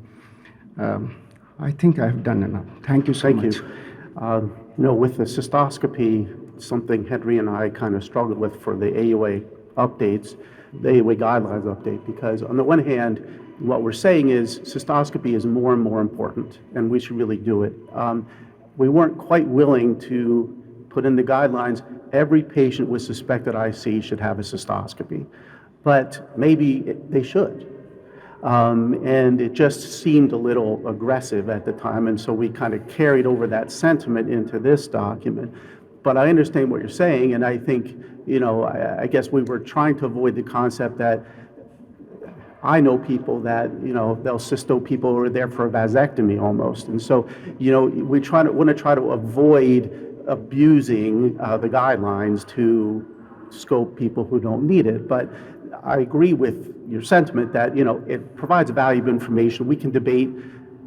I think I've done enough. Thank you so much. Thank you. With the cystoscopy, something Henry and I kind of struggled with for the AUA updates, the AUA guidelines update, because on the one hand, what we're saying is cystoscopy is more and more important, and we should really do it. We weren't quite willing to put in the guidelines, every patient with suspected IC should have a cystoscopy, but maybe they should. And it just seemed a little aggressive at the time, and so we kind of carried over that sentiment into this document. But I understand what you're saying, and I think, I guess we were trying to avoid the concept that I know people that, they'll cysto people who are there for a vasectomy almost. And so, we want to try to avoid abusing the guidelines to scope people who don't need it. But I agree with your sentiment that, it provides valuable information. We can debate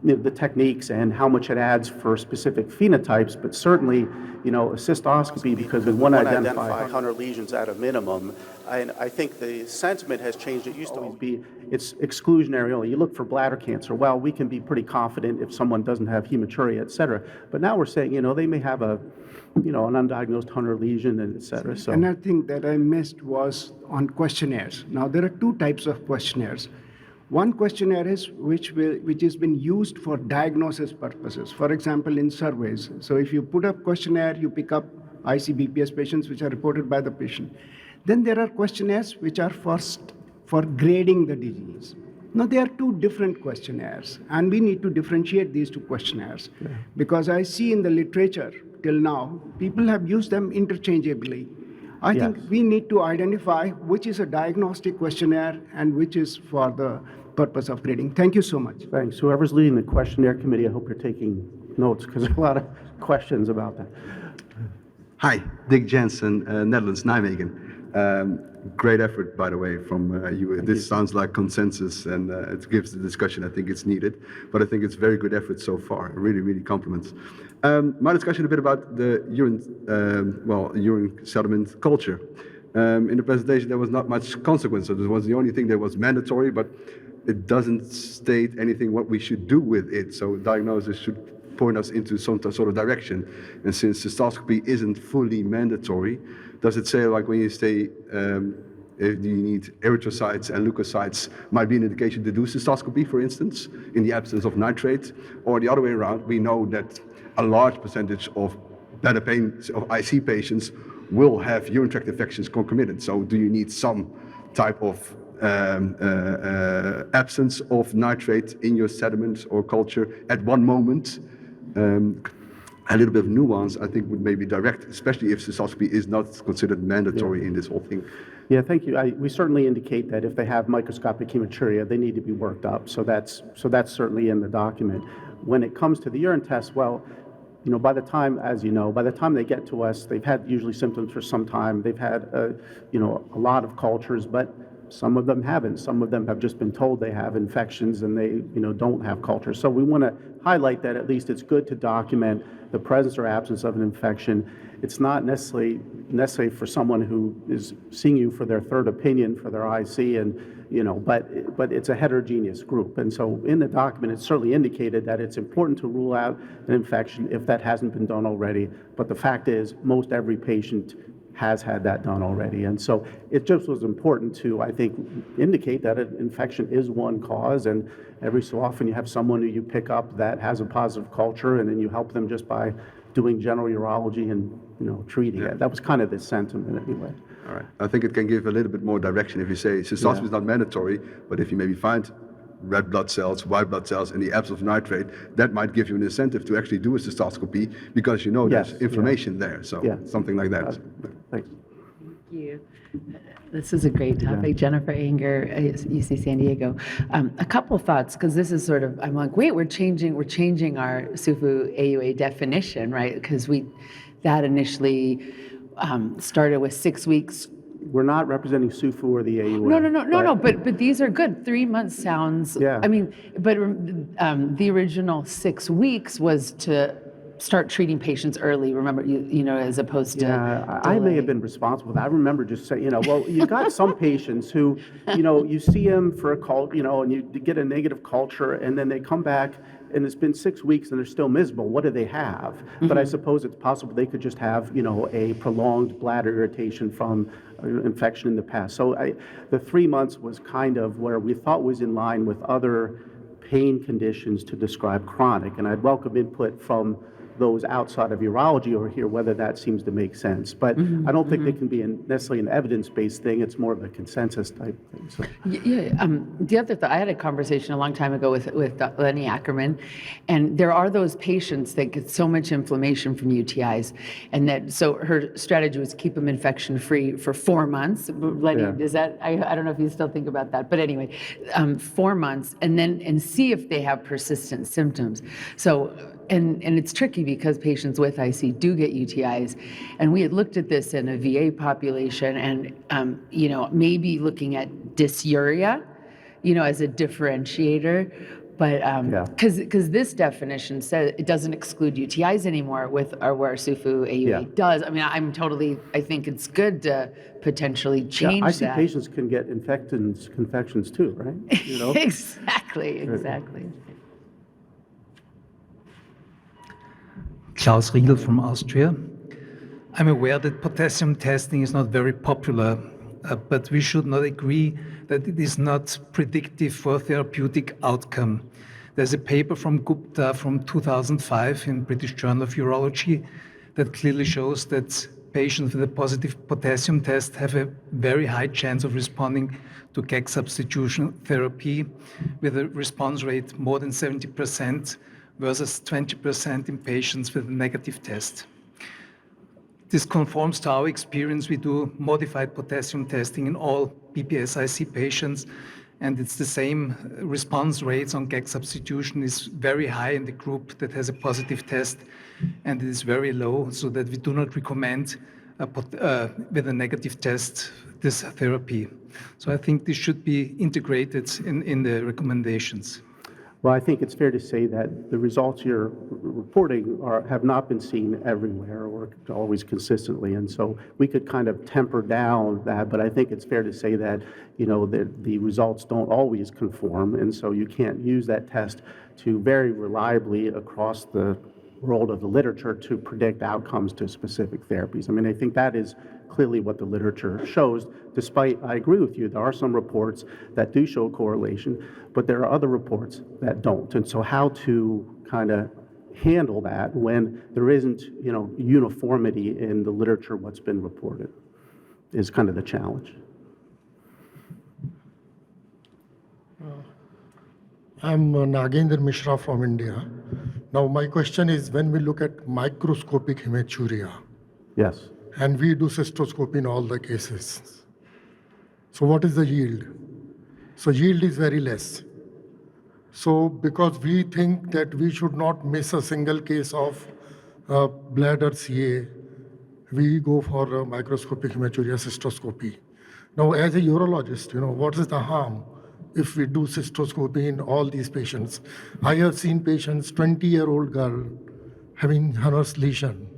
the techniques and how much it adds for specific phenotypes, but certainly, a cystoscopy, because we want to identify 100 lesions at a minimum. And I think the sentiment has changed. It used to always be, it's exclusionary only. You look for bladder cancer. Well, we can be pretty confident if someone doesn't have hematuria, et cetera. But now we're saying, they may have an undiagnosed Hunner lesion, and et cetera. So another thing that I missed was on questionnaires. Now, there are two types of questionnaires. One questionnaire is which has been used for diagnosis purposes, for example, in surveys. So if you put up questionnaire, you pick up BPS patients which are reported by the patient. Then there are questionnaires which are for grading the disease. Now, they are two different questionnaires, and we need to differentiate these two questionnaires. Yeah. Because I see in the literature till now, people have used them interchangeably. I think we need to identify which is a diagnostic questionnaire and which is for the purpose of grading. Thank you so much. Thanks. Whoever's leading the questionnaire committee, I hope you're taking notes, because there are a lot of questions about that. Hi, Dick Jensen, Netherlands, Nijmegen. Great effort, by the way, from you. This sounds like consensus, and it gives the discussion I think it's needed. But I think it's very good effort so far. Really, really compliments. My discussion a bit about the urine sediment culture. In the presentation, there was not much consequence. So this was the only thing that was mandatory, but it doesn't state anything what we should do with it. So diagnosis should point us into some sort of direction. And since cystoscopy isn't fully mandatory, does it say, like when you say if you need erythrocytes and leukocytes, might be an indication to do cystoscopy, for instance, in the absence of nitrate? Or the other way around, we know that a large percentage of bladder pain of IC patients will have urine tract infections concomitant. So do you need some type of absence of nitrate in your sediment or culture at one moment? A little bit of nuance, I think, would maybe direct, especially if cystoscopy is not considered mandatory in this whole thing. Yeah, thank you. We certainly indicate that if they have microscopic hematuria, they need to be worked up. So that's certainly in the document. When it comes to the urine test, well, you know, by the time, as you know, by the time they get to us, they've had usually symptoms for some time. They've had, you know, a lot of cultures, but some of them haven't. Some of them have just been told they have infections and they, you know, don't have cultures. So we want to highlight that at least it's good to document the presence or absence of an infection. It's not necessary for someone who is seeing you for their third opinion for their IC, and you know, but it's a heterogeneous group. And so in the document, it's certainly indicated that it's important to rule out an infection if that hasn't been done already. But the fact is, most every patient has had that done already. And so it just was important to, I think, indicate that an infection is one cause, and every so often you have someone who you pick up that has a positive culture, and then you help them just by doing general urology and, you know, treating it. That was kind of the sentiment anyway. All right. I think it can give a little bit more direction if you say cystoscopy is not mandatory, but if you maybe find red blood cells, white blood cells in the absence of nitrate, that might give you an incentive to actually do a cystoscopy because you know there's inflammation there. So something like that. Thanks. Thank you. This is a great topic. Jennifer Anger, UC San Diego. A couple thoughts, because this is sort of, I'm like, wait, we're changing our SUFU AUA definition, right? Because that initially started with 6 weeks. We're not representing SUFU or the AUA. No, but these are good. 3 months sounds, Yeah. I mean, but the original 6 weeks was to start treating patients early, remember, you know, as opposed to I may have been responsible. I remember just saying, you know, well, you got some patients who, you know, you see them for a cult, you know, and you get a negative culture, and then they come back, and it's been 6 weeks, and they're still miserable. What do they have? But I suppose it's possible they could just have, you know, a prolonged bladder irritation from infection in the past. So the 3 months was kind of where we thought was in line with other pain conditions to describe chronic, and I'd welcome input from those outside of urology over here, whether that seems to make sense. But I don't think they can be necessarily an evidence-based thing. It's more of a consensus type thing. So. The other thing, I had a conversation a long time ago with Lenny Ackerman, and there are those patients that get so much inflammation from UTIs, and that so her strategy was keep them infection-free for 4 months. Lenny, is that, I don't know if you still think about that, but anyway, 4 months, and see if they have persistent symptoms. So. And it's tricky because patients with IC do get UTIs, and we had looked at this in a VA population, and you know, maybe looking at dysuria, you know, as a differentiator, but because this definition says it doesn't exclude UTIs anymore with where SUFU AUA does. I mean, I think it's good to potentially change that. IC patients can get infections too, right? You know? Exactly. Klaus Riegel from Austria. I'm aware that potassium testing is not very popular, but we should not agree that it is not predictive for therapeutic outcome. There's a paper from Gupta from 2005 in British Journal of Urology that clearly shows that patients with a positive potassium test have a very high chance of responding to GAG substitution therapy with a response rate more than 70%, versus 20% in patients with a negative test. This conforms to our experience. We do modified potassium testing in all BPS IC patients, And it's the same response rates on GAG substitution is very high in the group that has a positive test, and it is very low, so that we do not recommend with a negative test this therapy. So I think this should be integrated in the recommendations. Well, I think it's fair to say that the results you're reporting have not been seen everywhere or always consistently, and so we could kind of temper down that, but I think it's fair to say that, the results don't always conform, and so you can't use that test to very reliably across the world of the literature to predict outcomes to specific therapies. I mean, I think that is clearly what the literature shows, despite, I agree with you, there are some reports that do show correlation, but there are other reports that don't. And so how to kind of handle that when there isn't, uniformity in the literature, what's been reported, is kind of the challenge. I'm Nagendra Mishra from India. Now, my question is, when we look at microscopic hematuria, Yes. and we do cystoscopy in all the cases, so what is the yield? So yield is very less. So because we think that we should not miss a single case of bladder CA, we go for microscopic hematuria cystoscopy. Now, as a urologist, what is the harm if we do cystoscopy in all these patients? I have seen patients, 20-year-old girl, having Hannah's lesion.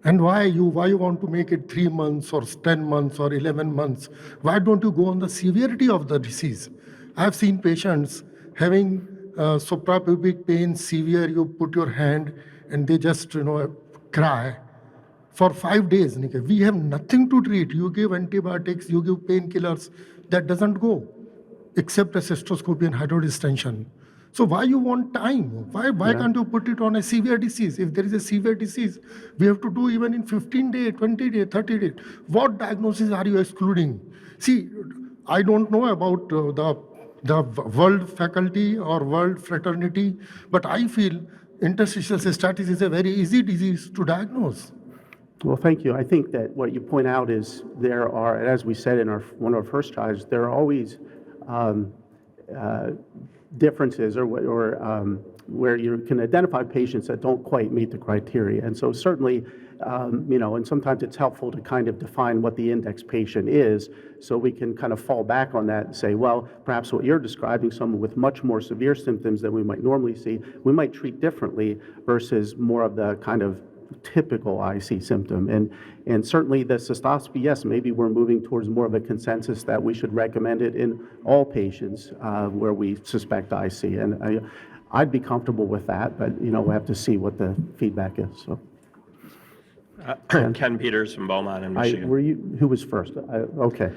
And why you want to make it 3 months or 10 months or 11 months? Why don't you go on the severity of the disease? I've seen patients having suprapubic pain severe. You put your hand and they just cry for 5 days. We have nothing to treat. You give antibiotics, you give painkillers. That doesn't go, except a cystoscopy and hydrodistension. So why you want time? Why can't you put it on a severe disease? If there is a severe disease, we have to do even in 15 days, 20 days, 30 days. What diagnosis are you excluding? See, I don't know about the world faculty or world fraternity, but I feel interstitial cystitis is a very easy disease to diagnose. Well, thank you. I think that what you point out is there are, as we said in one of our first trials, there are always differences or where you can identify patients that don't quite meet the criteria. And so certainly, and sometimes it's helpful to kind of define what the index patient is, so we can kind of fall back on that and say, well, perhaps what you're describing, someone with much more severe symptoms than we might normally see, we might treat differently versus more of the kind of typical IC symptom. And certainly the cystoscopy, yes, maybe we're moving towards more of a consensus that we should recommend it in all patients where we suspect IC. And I'd be comfortable with that, but we have to see what the feedback is. So. Ken Peters from Beaumont in Michigan. Who was first? Okay.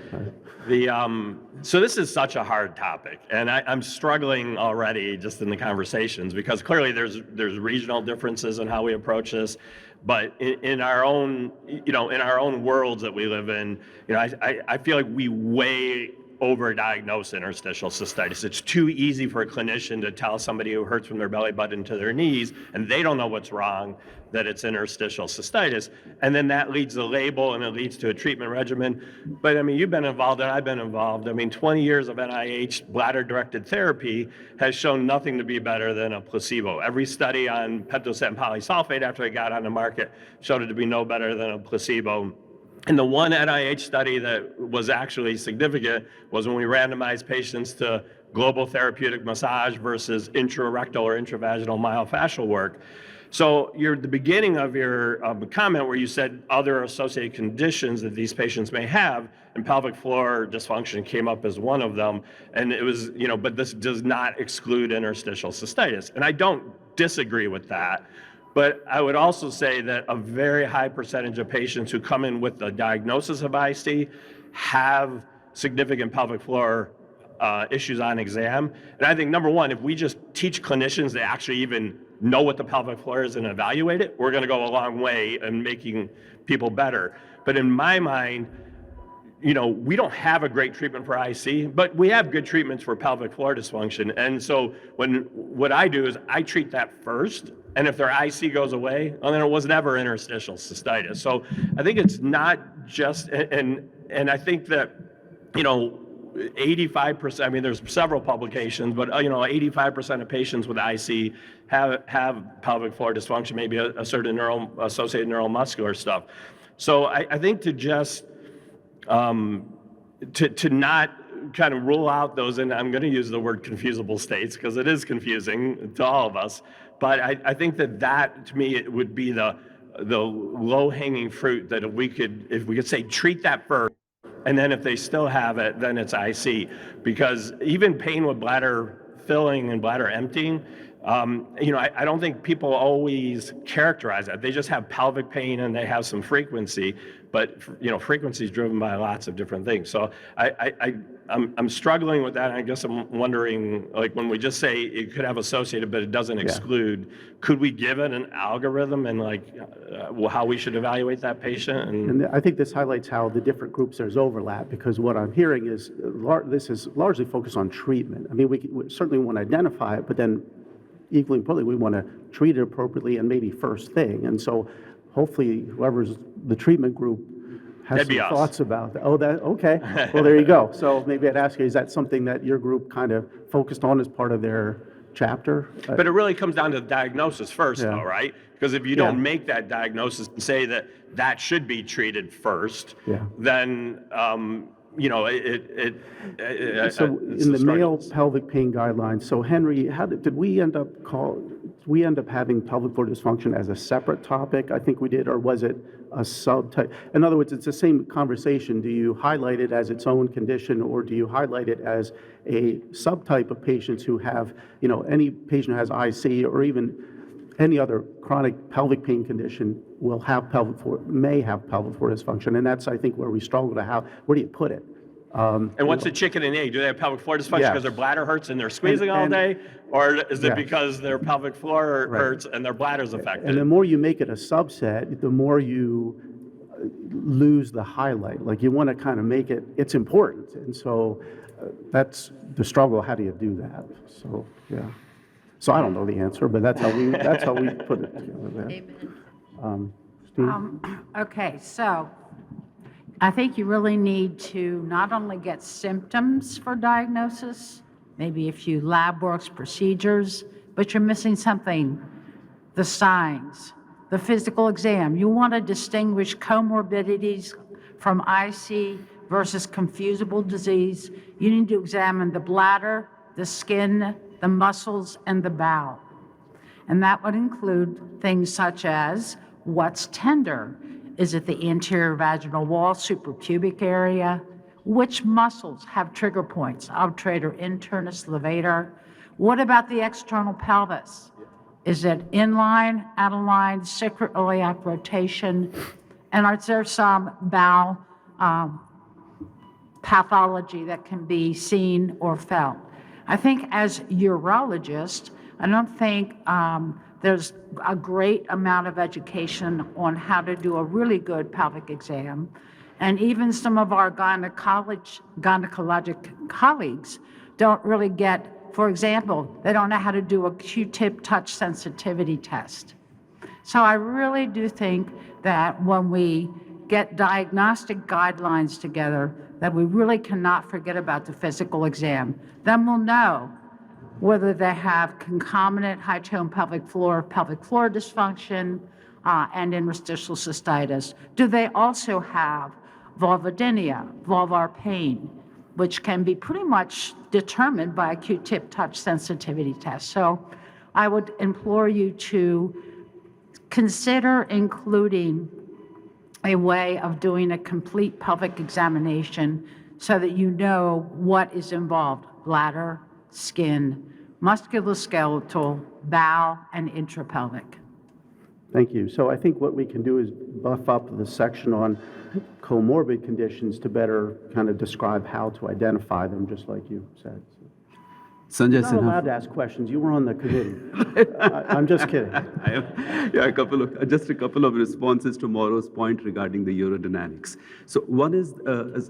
So this is such a hard topic, and I'm struggling already just in the conversations, because clearly there's regional differences in how we approach this, but in our own in our own worlds that we live in, I feel like we way overdiagnose interstitial cystitis. It's too easy for a clinician to tell somebody who hurts from their belly button to their knees, and they don't know what's wrong, that it's interstitial cystitis. And then that leads to the label, and it leads to a treatment regimen. But I mean, you've been involved and I've been involved. I mean, 20 years of NIH bladder-directed therapy has shown nothing to be better than a placebo. Every study on pentosan polysulfate after it got on the market showed it to be no better than a placebo. And the one NIH study that was actually significant was when we randomized patients to global therapeutic massage versus intrarectal or intravaginal myofascial work. So the beginning of your comment where you said other associated conditions that these patients may have, and pelvic floor dysfunction came up as one of them, and it was, but this does not exclude interstitial cystitis. And I don't disagree with that. But I would also say that a very high percentage of patients who come in with the diagnosis of IC have significant pelvic floor issues on exam. And I think, number one, if we just teach clinicians to actually even know what the pelvic floor is and evaluate it, we're going to go a long way in making people better. But in my mind, we don't have a great treatment for IC, but we have good treatments for pelvic floor dysfunction. And so what I do is I treat that first, and if their IC goes away, well, then it was never interstitial cystitis. So I think it's not just, and I think that, 85%, I mean, there's several publications, but 85% of patients with IC have pelvic floor dysfunction, maybe a certain associated neuromuscular stuff. So I think to just, to not kind of rule out those, and I'm going to use the word confusable states because it is confusing to all of us, but I think that to me, it would be the low-hanging fruit that if we could say treat that first, and then if they still have it, then it's IC. Because even pain with bladder filling and bladder emptying, I don't think people always characterize that. They just have pelvic pain and they have some frequency, but frequency is driven by lots of different things. So I'm struggling with that. And I guess I'm wondering, like when we just say it could have associated, but it doesn't exclude, could we give it an algorithm and how we should evaluate that patient? And I think this highlights how the different groups there's overlap, because what I'm hearing is this is largely focused on treatment. I mean, we certainly want to identify it, but then equally importantly, we want to treat it appropriately and maybe first thing. And so hopefully whoever's the treatment group has some thoughts about that. Oh, okay. Well, there you go. So maybe I'd ask you, is that something that your group kind of focused on as part of their chapter? But it really comes down to the diagnosis first, though, right? Because if you don't make that diagnosis and say that should be treated first, then so in the male pelvic pain guidelines, so Henry, did we end up having pelvic floor dysfunction as a separate topic? I think we did, or was it a subtype? In other words, it's the same conversation. Do you highlight it as its own condition, or do you highlight it as a subtype of patients who have, any patient who has IC or even any other chronic pelvic pain condition may have pelvic floor dysfunction, and that's, I think, where we struggle to where do you put it? And what's the chicken and egg? Do they have pelvic floor dysfunction because their bladder hurts and they're squeezing all day? Or is it because their pelvic floor hurts and their bladder's affected? And the more you make it a subset, the more you lose the highlight. Like you want to kind of make it's important. And so that's the struggle. How do you do that? So, yeah. So I don't know the answer, but that's how we put it together. Steve? Okay, so I think you really need to not only get symptoms for diagnosis, maybe a few lab works, procedures, but you're missing something, the signs, the physical exam. You want to distinguish comorbidities from IC versus confusable disease. You need to examine the bladder, the skin, the muscles, and the bowel. And that would include things such as what's tender. Is it the anterior vaginal wall, suprapubic area? Which muscles have trigger points? Obturator, internus, levator. What about the external pelvis? Is it inline, out-of-line, sacroiliac rotation? And is there some bowel pathology that can be seen or felt? I think as urologist, I don't think there's a great amount of education on how to do a really good pelvic exam. And even some of our gynecologic colleagues don't really get, for example, they don't know how to do a Q-tip touch sensitivity test. So I really do think that when we get diagnostic guidelines together, that we really cannot forget about the physical exam. Then we'll know whether they have concomitant high-tone pelvic floor dysfunction, and interstitial cystitis. Do they also have vulvodynia, vulvar pain, which can be pretty much determined by a Q-tip touch sensitivity test? So I would implore you to consider including a way of doing a complete pelvic examination so that you know what is involved: bladder, skin, musculoskeletal, bowel, and intrapelvic. Thank you. So I think what we can do is buff up the section on comorbid conditions to better kind of describe how to identify them, just like you said. Sanjay You're not allowed to ask questions. You were on the committee. I'm just kidding. Yeah, just a couple of responses to Mauro's point regarding the urodynamics. So one is,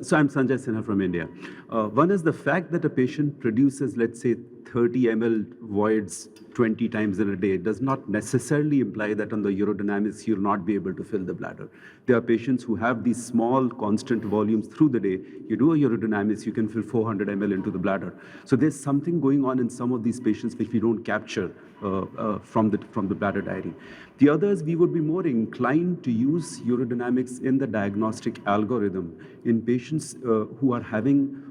so I'm Sanjay Sinha from India. One is the fact that a patient produces, let's say, 30 ml voids 20 times in a day does not necessarily imply that on the urodynamics you'll not be able to fill the bladder. There are patients who have these small constant volumes through the day. You do a urodynamics, you can fill 400 ml into the bladder. So there's something going on in some of these patients which we don't capture from the bladder diary. The others, we would be more inclined to use urodynamics in the diagnostic algorithm in patients who are having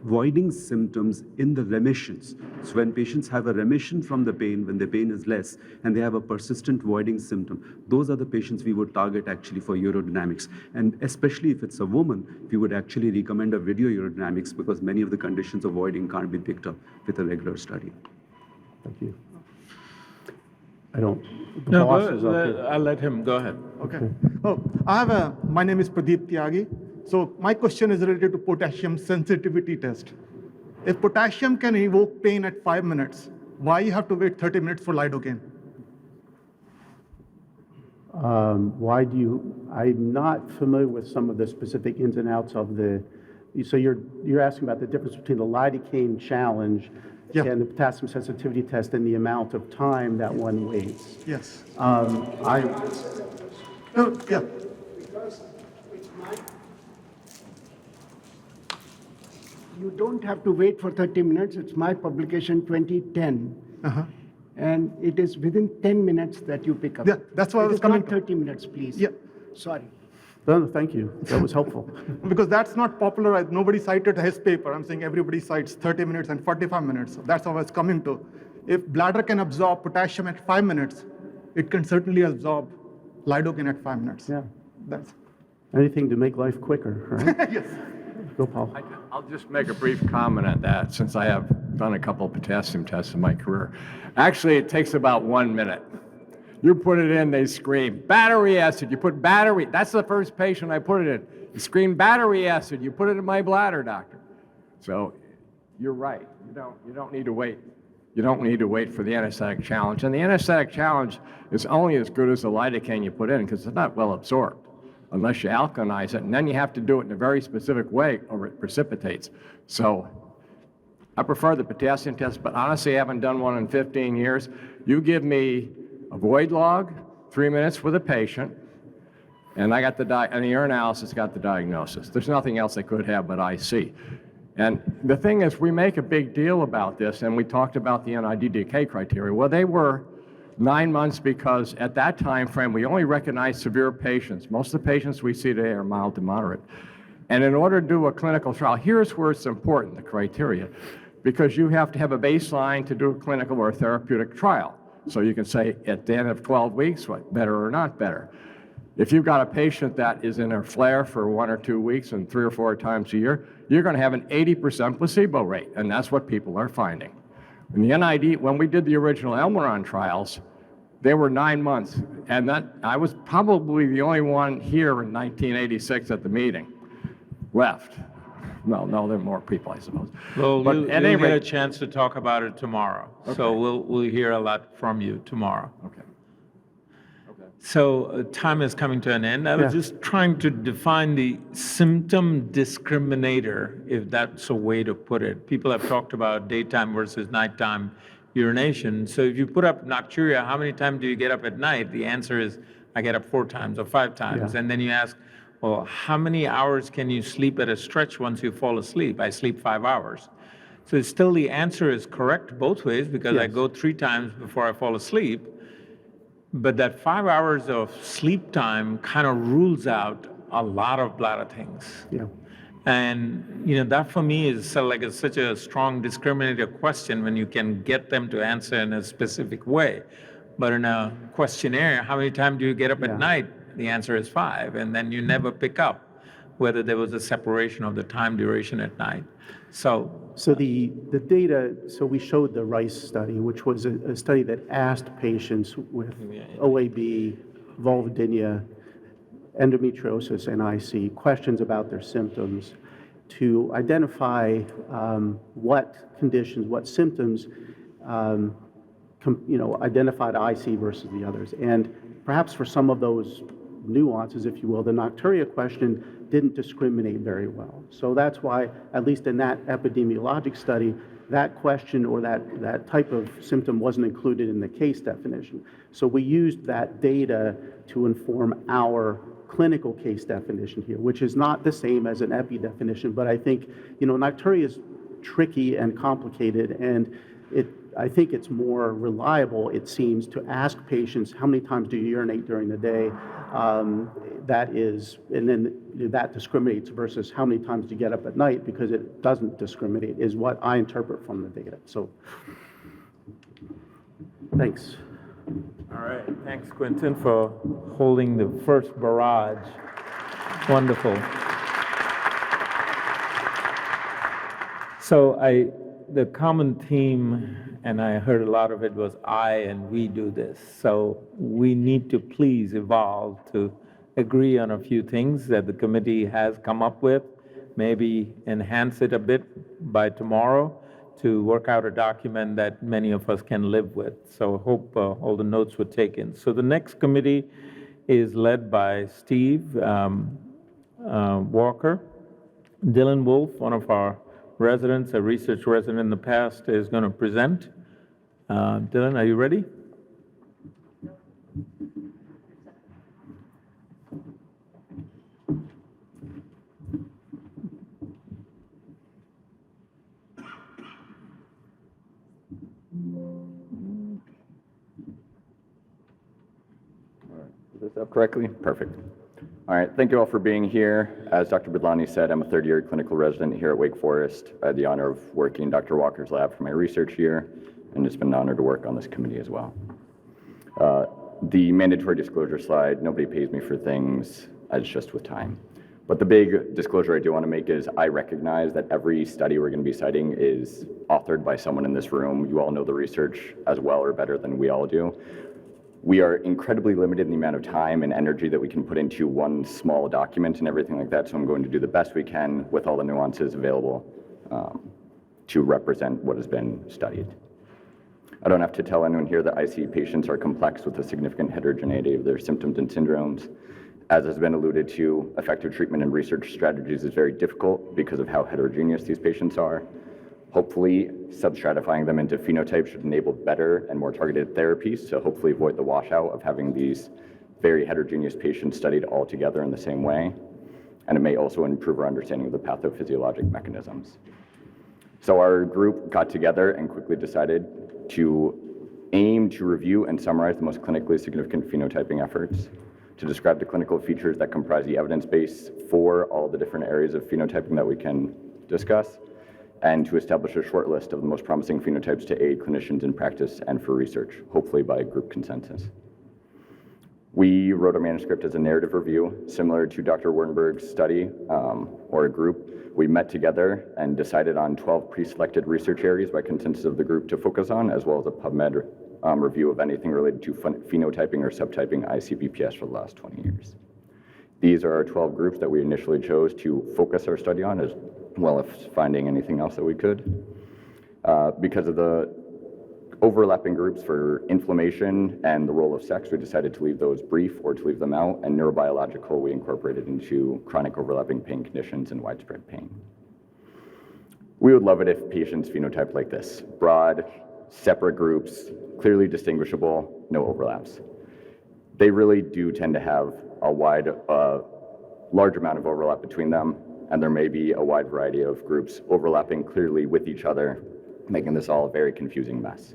voiding symptoms in the remissions. So when patients have a remission from the pain, when the pain is less, and they have a persistent voiding symptom, those are the patients we would target actually for urodynamics. And especially if it's a woman, we would actually recommend a video urodynamics because many of the conditions of voiding can't be picked up with a regular study. Thank you. I don't. the No, boss is okay. I'll let him, go ahead. Okay. My name is Pradeep Tyagi. So my question is related to potassium sensitivity test. If potassium can evoke pain at 5 minutes, why you have to wait 30 minutes for lidocaine? Why do you, I'm not familiar with some of the specific ins and outs of the, so you're asking about the difference between the lidocaine challenge and the potassium sensitivity test and the amount of time that one waits. Yes. Yeah. You don't have to wait for 30 minutes. It's my publication 2010. And it is within 10 minutes that you pick up. Yeah, that's why I was coming not 30 minutes, please. Yeah. Sorry. No, thank you. That was helpful. Because that's not popularized. Nobody cited his paper. I'm saying everybody cites 30 minutes and 45 minutes. So that's how I was coming to. If bladder can absorb potassium at 5 minutes, it can certainly absorb lidocaine at 5 minutes. Yeah. That's Anything to make life quicker, right? yes. Go, Paul. I'll just make a brief comment on that since I have done a couple of potassium tests in my career. Actually, it takes about 1 minute. You put it in, they scream, battery acid. You put battery, that's the first patient I put it in. You scream battery acid, you put it in my bladder, doctor. So you're right, you don't need to wait. You don't need to wait for the anesthetic challenge. And the anesthetic challenge is only as good as the lidocaine you put in because it's not well absorbed unless you alkalinize it, and then you have to do it in a very specific way or it precipitates. So I prefer the potassium test, but honestly, I haven't done one in 15 years. You give me a void log, 3 minutes with a patient, and I got the and the urinalysis got the diagnosis. There's nothing else they could have but IC. And the thing is, we make a big deal about this, and we talked about the NIDDK criteria. Well, they were 9 months because at that time frame, we only recognized severe patients. Most of the patients we see today are mild to moderate. And in order to do a clinical trial, here's where it's important, the criteria, because you have to have a baseline to do a clinical or a therapeutic trial. So you can say at the end of 12 weeks, what, better or not better. If you've got a patient that is in a flare for 1 or 2 weeks and 3 or 4 times a year, you're going to have an 80% placebo rate, and that's what people are finding. In the NID, when we did the original Elmeron trials, they were 9 months, and that I was probably the only one here in 1986 at the meeting left. Well, no, there are more people, I suppose. Well, But you'll at any get a rate- chance to talk about it tomorrow. So we'll hear a lot from you tomorrow. Okay. So time is coming to an end. I was just trying to define the symptom discriminator, if that's a way to put it. People have talked about daytime versus nighttime urination. So if you put up nocturia, how many times do you get up at night? The answer is, I get up 4 times or 5 times. And then you ask, well, how many hours can you sleep at a stretch once you fall asleep? I sleep 5 hours. So still the answer is correct both ways because I go 3 times before I fall asleep. But that 5 hours of sleep time kind of rules out a lot of bladder things. Yeah. And that for me is such a strong discriminator question when you can get them to answer in a specific way. But in a questionnaire, how many times do you get up at night? The answer is 5, and then you never pick up whether there was a separation of the time duration at night. So the data, so we showed the RICE study, which was a study that asked patients with OAB, vulvodynia, endometriosis, and IC questions about their symptoms to identify what conditions, what symptoms identified IC versus the others. And perhaps for some of those nuances, if you will, the nocturia question didn't discriminate very well. So that's why, at least in that epidemiologic study, that question or that type of symptom wasn't included in the case definition. So we used that data to inform our clinical case definition here, which is not the same as an epi definition, but I think, nocturia is tricky and complicated, and I think it's more reliable, it seems, to ask patients how many times do you urinate during the day. And then that discriminates versus how many times do you get up at night, because it doesn't discriminate, is what I interpret from the data. So, thanks. All right, thanks, Quentin, for holding the first barrage. Wonderful. So the common theme, and I heard a lot of it, was I and we do this. So we need to please evolve to agree on a few things that the committee has come up with, maybe enhance it a bit by tomorrow to work out a document that many of us can live with. So hope all the notes were taken. So the next committee is led by Steve Walker. Dylan Wolf, one of our residents, a research resident in the past, is going to present. Dylan, are you ready? Is this up correctly? Perfect. All right, thank you all for being here. As Dr. Bidlani said, I'm a third-year clinical resident here at Wake Forest. I had the honor of working in Dr. Walker's lab for my research year, and it's been an honor to work on this committee as well. The mandatory disclosure slide, nobody pays me for things, it's just with time. But the big disclosure I do want to make is I recognize that every study we're going to be citing is authored by someone in this room. You all know the research as well or better than we all do. We are incredibly limited in the amount of time and energy that we can put into one small document and everything like that, so I'm going to do the best we can with all the nuances available to represent what has been studied. I don't have to tell anyone here that ICU patients are complex with a significant heterogeneity of their symptoms and syndromes. As has been alluded to, effective treatment and research strategies is very difficult because of how heterogeneous these patients are. Hopefully, substratifying them into phenotypes should enable better and more targeted therapies to hopefully avoid the washout of having these very heterogeneous patients studied all together in the same way. And it may also improve our understanding of the pathophysiologic mechanisms. So our group got together and quickly decided to aim to review and summarize the most clinically significant phenotyping efforts, to describe the clinical features that comprise the evidence base for all the different areas of phenotyping that we can discuss, and to establish a short list of the most promising phenotypes to aid clinicians in practice and for research, hopefully by group consensus. We wrote a manuscript as a narrative review, similar to Dr. Wernberg's study or a group. We met together and decided on 12 pre-selected research areas by consensus of the group to focus on, as well as a PubMed review of anything related to phenotyping or subtyping IC-BPS for the last 20 years. These are our 12 groups that we initially chose to focus our study on, as well as finding anything else that we could. Because of the overlapping groups for inflammation and the role of sex, we decided to leave those brief or to leave them out, and neurobiological we incorporated into chronic overlapping pain conditions and widespread pain. We would love it if patients phenotyped like this: broad, separate groups, clearly distinguishable, no overlaps. They really do tend to have a large amount of overlap between them, and there may be a wide variety of groups overlapping clearly with each other, making this all a very confusing mess.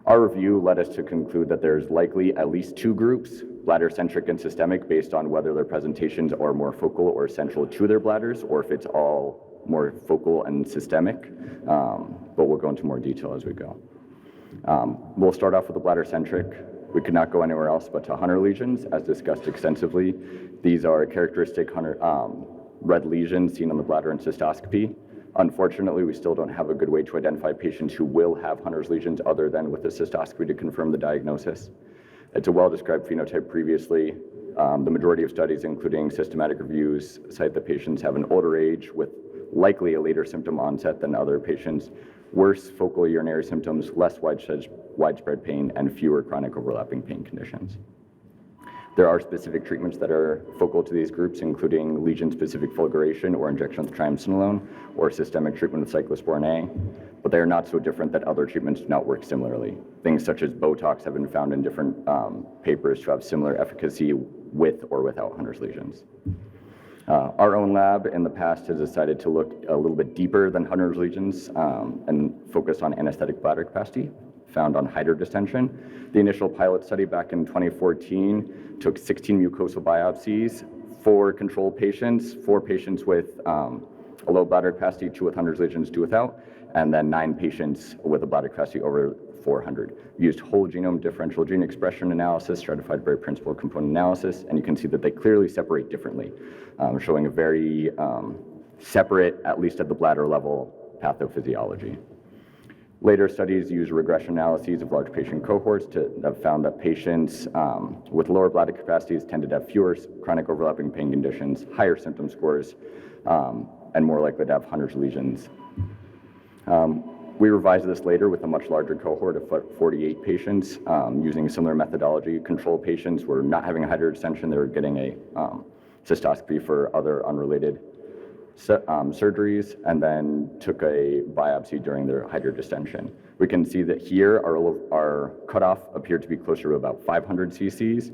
Our review led us to conclude that there's likely at least two groups, bladder-centric and systemic, based on whether their presentations are more focal or central to their bladders, or if it's all more focal and systemic, but we'll go into more detail as we go. We'll start off with the bladder-centric. We could not go anywhere else but to Hunter lesions, as discussed extensively. These are characteristic red lesions seen on the bladder in cystoscopy. Unfortunately, we still don't have a good way to identify patients who will have Hunter's lesions other than with the cystoscopy to confirm the diagnosis. It's a well-described phenotype previously. The majority of studies, including systematic reviews, cite that patients have an older age with likely a later symptom onset than other patients, worse focal urinary symptoms, less widespread pain, and fewer chronic overlapping pain conditions. There are specific treatments that are focal to these groups, including lesion-specific fulguration or injection with triamcinolone, or systemic treatment with cyclosporin A, but they are not so different that other treatments do not work similarly. Things such as Botox have been found in different papers to have similar efficacy with or without Hunner's lesions. Our own lab in the past has decided to look a little bit deeper than Hunner's lesions and focus on anesthetic bladder capacity found on hydrodistension. The initial pilot study back in 2014 took 16 mucosal biopsies, 4 control patients, 4 patients with a low bladder capacity, 2 with Hunner's lesions, 2 without, and then 9 patients with a bladder capacity over 400. We used whole genome differential gene expression analysis, stratified by principal component analysis, and you can see that they clearly separate differently, showing a very separate, at least at the bladder level, pathophysiology. Later studies use regression analyses of large patient cohorts to have found that patients with lower bladder capacities tended to have fewer chronic overlapping pain conditions, higher symptom scores, and more likely to have Hunner's lesions. We revised this later with a much larger cohort of 48 patients using a similar methodology. Control patients were not having a hydrodistension, they were getting a cystoscopy for other unrelated surgeries, and then took a biopsy during their hydrodistension. We can see that here our cutoff appeared to be closer to about 500 cc's.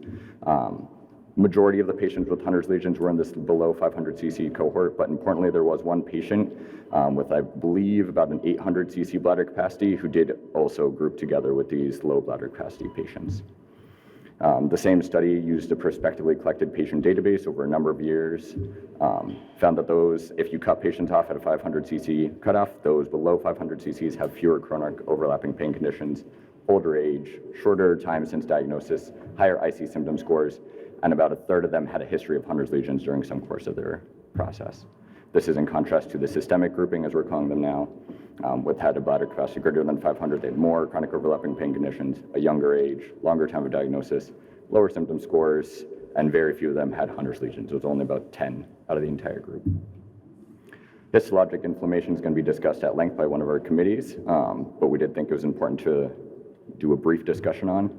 Majority of the patients with Hunner's lesions were in this below 500 cc cohort, but importantly, there was one patient with, I believe, about an 800 cc bladder capacity who did also group together with these low bladder capacity patients. The same study used a prospectively collected patient database over a number of years, found that those, if you cut patients off at a 500 cc cutoff, those below 500 cc's have fewer chronic overlapping pain conditions, older age, shorter time since diagnosis, higher IC symptom scores, and about a third of them had a history of Hunner's lesions during some course of their process. This is in contrast to the systemic grouping, as we're calling them now, with had a bladder capacity greater than 500, they had more chronic overlapping pain conditions, a younger age, longer time of diagnosis, lower symptom scores, and very few of them had Hunner's lesions. It was only about 10 out of the entire group. Histologic inflammation is going to be discussed at length by one of our committees, but we did think it was important to do a brief discussion on.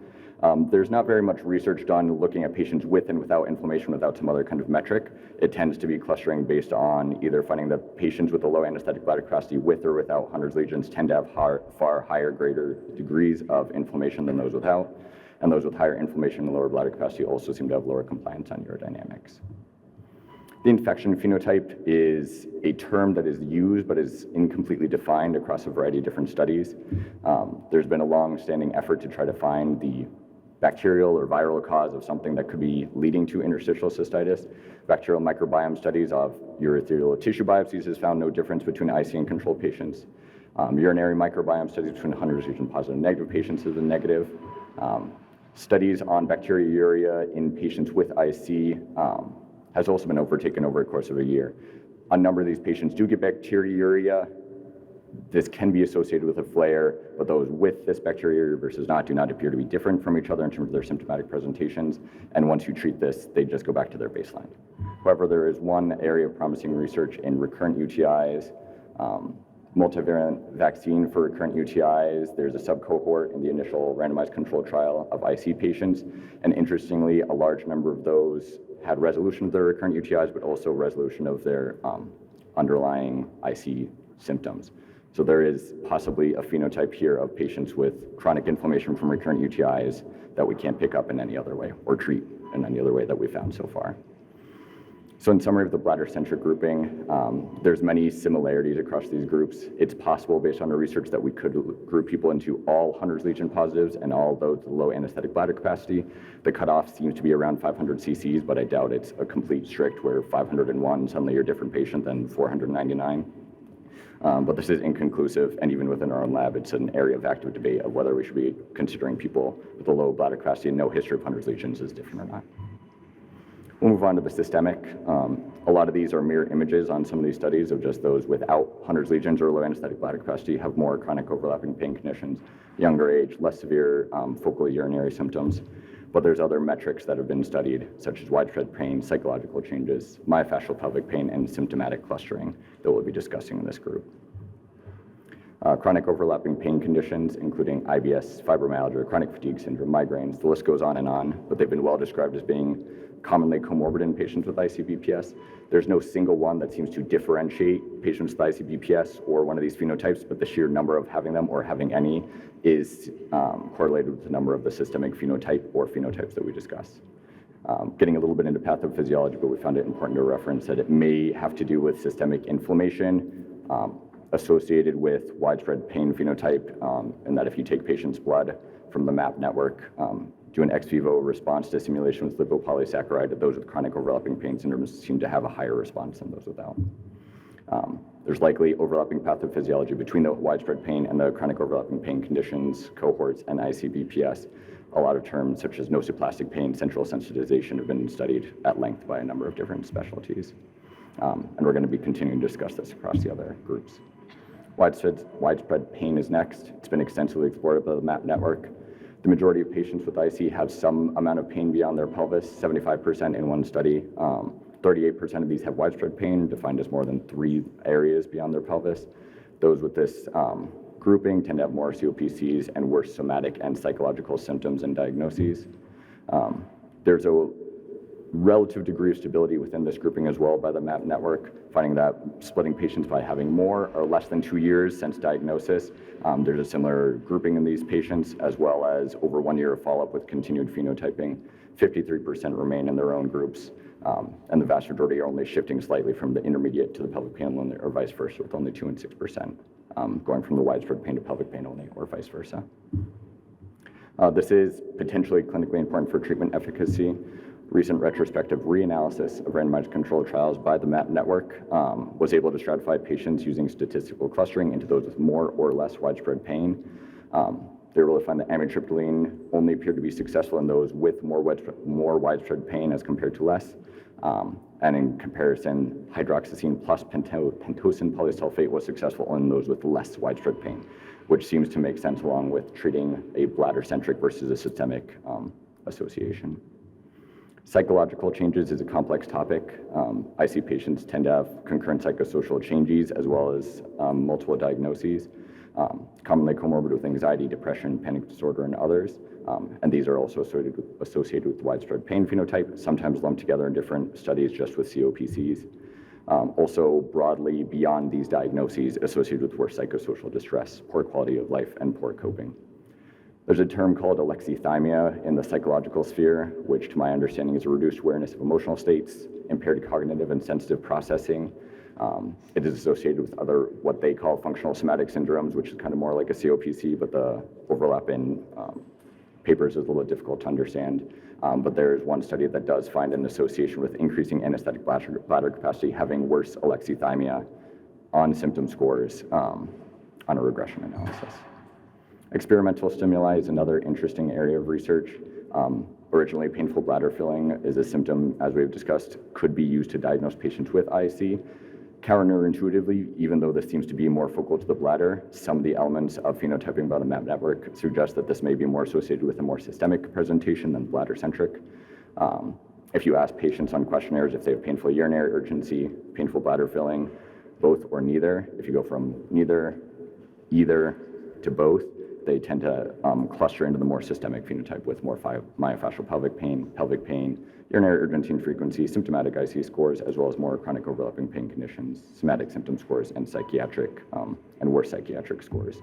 There's not very much research done looking at patients with and without inflammation without some other kind of metric. It tends to be clustering based on either finding that patients with a low anesthetic bladder capacity with or without Hunner's lesions tend to have far higher, greater degrees of inflammation than those without, and those with higher inflammation and lower bladder capacity also seem to have lower compliance on urodynamics. The infection phenotype is a term that is used but is incompletely defined across a variety of different studies. There's been a long-standing effort to try to find the bacterial or viral cause of something that could be leading to interstitial cystitis. Bacterial microbiome studies of urothelial tissue biopsies has found no difference between IC and control patients. Urinary microbiome studies between Hunner's lesion positive and negative patients has been negative. Studies on bacteriuria in patients with IC has also been overtaken over the course of a year. A number of these patients do get bacteriuria. This can be associated with a flare, but those with this bacteriuria versus not do not appear to be different from each other in terms of their symptomatic presentations. And once you treat this, they just go back to their baseline. However, there is one area of promising research in recurrent UTIs, multivariant vaccine for recurrent UTIs. There's a subcohort in the initial randomized controlled trial of IC patients. And interestingly, a large number of those had resolution of their recurrent UTIs, but also resolution of their underlying IC symptoms. So there is possibly a phenotype here of patients with chronic inflammation from recurrent UTIs that we can't pick up in any other way or treat in any other way that we've found so far. So in summary of the bladder-centric grouping, there's many similarities across these groups. It's possible based on our research that we could group people into all Hunner's lesion positives and all those with low anesthetic bladder capacity. The cutoff seems to be around 500 cc's, but I doubt it's a complete strict where 501 suddenly you're a different patient than 499. But this is inconclusive, and even within our own lab, it's an area of active debate of whether we should be considering people with a low bladder capacity and no history of Hunner's lesions as different or not. We'll move on to the systemic. A lot of these are mirror images on some of these studies of just those without Hunner's lesions or low anesthetic bladder capacity have more chronic overlapping pain conditions, younger age, less severe focal urinary symptoms. But there's other metrics that have been studied, such as widespread pain, psychological changes, myofascial pelvic pain, and symptomatic clustering that we'll be discussing in this group. Chronic overlapping pain conditions, including IBS, fibromyalgia, chronic fatigue syndrome, migraines, the list goes on, but they've been well described as being commonly comorbid in patients with IC-BPS. There's no single one that seems to differentiate patients with IC-BPS or one of these phenotypes, but the sheer number of having them or having any is correlated with the number of the systemic phenotype or phenotypes that we discussed. Getting a little bit into pathophysiology, but we found it important to reference that it may have to do with systemic inflammation associated with widespread pain phenotype, and that if you take patients' blood from the MAP network, do an ex vivo response to stimulation with lipopolysaccharide, those with chronic overlapping pain syndromes seem to have a higher response than those without. There's likely overlapping pathophysiology between the widespread pain and the chronic overlapping pain conditions, cohorts, and IC-BPS. A lot of terms such as nociplastic pain, central sensitization have been studied at length by a number of different specialties. And we're going to be continuing to discuss this across the other groups. Widespread pain is next. It's been extensively explored by the MAP network. The majority of patients with IC have some amount of pain beyond their pelvis, 75% in one study. 38% of these have widespread pain, defined as more than 3 areas beyond their pelvis. Those with this grouping tend to have more COPCs and worse somatic and psychological symptoms and diagnoses. There's a relative degree of stability within this grouping as well by the MAP network, finding that splitting patients by having more or less than 2 years since diagnosis, there's a similar grouping in these patients, as well as over 1 year of follow-up with continued phenotyping. 53% remain in their own groups, and the vast majority are only shifting slightly from the intermediate to the pelvic pain only, or vice versa, with only 2 and 6% going from the widespread pain to pelvic pain only, or vice versa. This is potentially clinically important for treatment efficacy. Recent retrospective reanalysis of randomized controlled trials by the MAP network was able to stratify patients using statistical clustering into those with more or less widespread pain. They were able to find that amitriptyline only appeared to be successful in those with more widespread pain as compared to less. And in comparison, hydroxyzine plus pentosan polysulfate was successful in those with less widespread pain, which seems to make sense along with treating a bladder-centric versus a systemic association. Psychological changes is a complex topic. IC patients tend to have concurrent psychosocial changes as well as multiple diagnoses, commonly comorbid with anxiety, depression, panic disorder, and others. And these are also associated with widespread pain phenotype, sometimes lumped together in different studies just with COPCs. Also broadly beyond these diagnoses associated with worse psychosocial distress, poor quality of life, and poor coping. There's a term called alexithymia in the psychological sphere, which to my understanding is a reduced awareness of emotional states, impaired cognitive and sensitive processing. It is associated with other, what they call functional somatic syndromes, which is kind of more like a COPC, but the overlap in papers is a little bit difficult to understand. But there's one study that does find an association with increasing anesthetic bladder capacity having worse alexithymia on symptom scores on a regression analysis. Experimental stimuli is another interesting area of research. Originally, painful bladder filling is a symptom, as we've discussed, could be used to diagnose patients with IC. Counterintuitively, even though this seems to be more focal to the bladder, some of the elements of phenotyping by the MAP network suggest that this may be more associated with a more systemic presentation than bladder-centric. If you ask patients on questionnaires if they have painful urinary urgency, painful bladder filling, both or neither, if you go from either to both, they tend to cluster into the more systemic phenotype with more myofascial pelvic pain, urinary urgency and frequency, symptomatic IC scores, as well as more chronic overlapping pain conditions, somatic symptom scores, and psychiatric and worse psychiatric scores.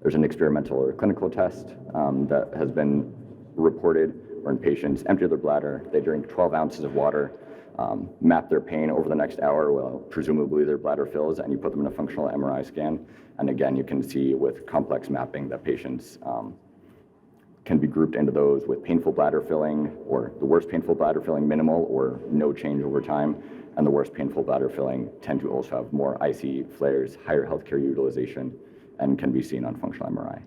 There's an experimental or clinical test that has been reported wherein patients empty their bladder, they drink 12 ounces of water, map their pain over the next hour while presumably their bladder fills, and you put them in a functional MRI scan. And again, you can see with complex mapping that patients can be grouped into those with painful bladder filling, or the worst painful bladder filling, minimal or no change over time, and the worst painful bladder filling tend to also have more IC flares, higher healthcare utilization, and can be seen on functional MRI.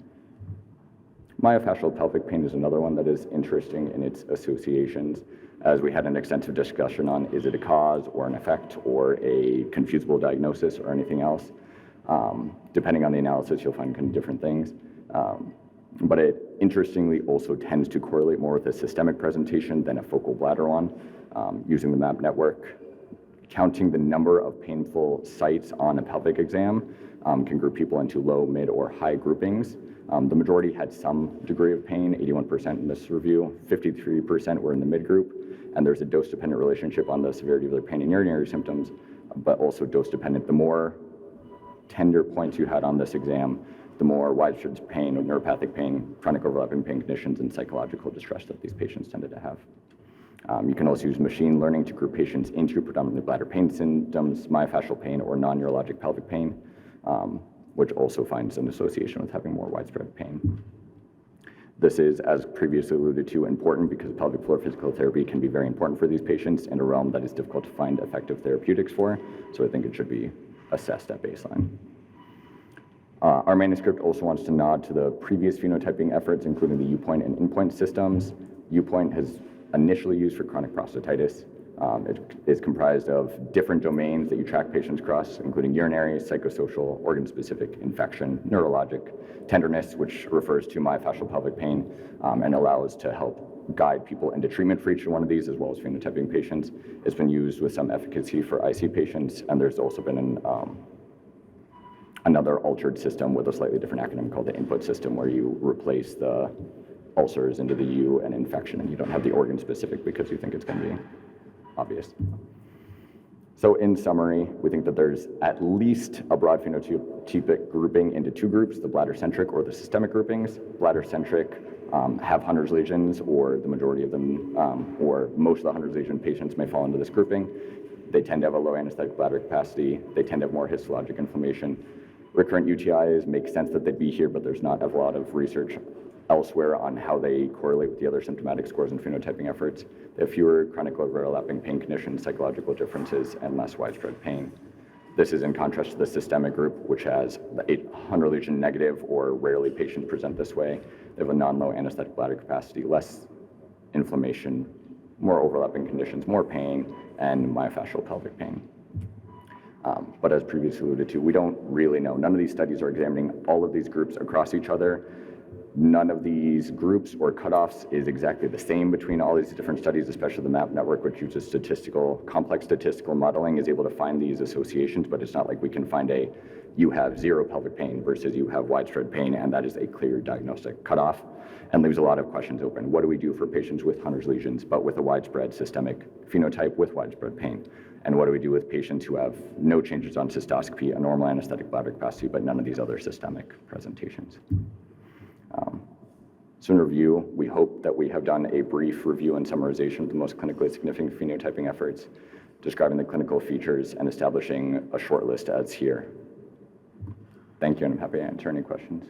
Myofascial pelvic pain is another one that is interesting in its associations, as we had an extensive discussion on, is it a cause or an effect or a confusable diagnosis or anything else? Depending on the analysis, you'll find kind of different things. But it interestingly also tends to correlate more with a systemic presentation than a focal bladder one. Using the MAP network, counting the number of painful sites on a pelvic exam can group people into low, mid, or high groupings. The majority had some degree of pain, 81% in this review, 53% were in the mid group, and there's a dose-dependent relationship on the severity of their pain and urinary symptoms, but also dose-dependent. The more tender points you had on this exam, the more widespread pain, neuropathic pain, chronic overlapping pain conditions, and psychological distress that these patients tended to have. You can also use machine learning to group patients into predominantly bladder pain symptoms, myofascial pain, or non-neurologic pelvic pain, which also finds an association with having more widespread pain. This is, as previously alluded to, important because pelvic floor physical therapy can be very important for these patients in a realm that is difficult to find effective therapeutics for, so I think it should be assessed at baseline. Our manuscript also wants to nod to the previous phenotyping efforts, including the U-point and in-point systems. U-point has initially used for chronic prostatitis. It is comprised of different domains that you track patients across, including urinary, psychosocial, organ-specific, infection, neurologic, tenderness, which refers to myofascial pelvic pain, and allows to help guide people into treatment for each one of these, as well as phenotyping patients. It's been used with some efficacy for IC patients, and there's also been another altered system with a slightly different acronym called the input system, where you replace the ulcers into the U and infection, and you don't have the organ specific because you think it's going to be obvious. So in summary, we think that there's at least a broad phenotypic grouping into two groups, the bladder-centric or the systemic groupings. Bladder-centric have Hunner's lesions, or the majority of them, or most of the Hunner's lesion patients may fall into this grouping. They tend to have a low anesthetic bladder capacity. They tend to have more histologic inflammation. Recurrent UTIs make sense that they'd be here, but there's not a lot of research elsewhere on how they correlate with the other symptomatic scores and phenotyping efforts. They have fewer chronic overlapping pain conditions, psychological differences, and less widespread pain. This is in contrast to the systemic group, which has the Hunner lesion negative, or rarely patients present this way. They have a non-low anesthetic bladder capacity, less inflammation, more overlapping conditions, more pain, and myofascial pelvic pain. But as previously alluded to, we don't really know. None of these studies are examining all of these groups across each other. None of these groups or cutoffs is exactly the same between all these different studies, especially the MAP network, which uses complex statistical modeling, is able to find these associations, but it's not like we can find you have zero pelvic pain versus you have widespread pain, and that is a clear diagnostic cutoff, and leaves a lot of questions open. What do we do for patients with Hunner's lesions, but with a widespread systemic phenotype with widespread pain? And what do we do with patients who have no changes on cystoscopy, a normal anesthetic bladder capacity, but none of these other systemic presentations? So in review, we hope that we have done a brief review and summarization of the most clinically significant phenotyping efforts, describing the clinical features, and establishing a short list as here. Thank you, and I'm happy to answer any questions.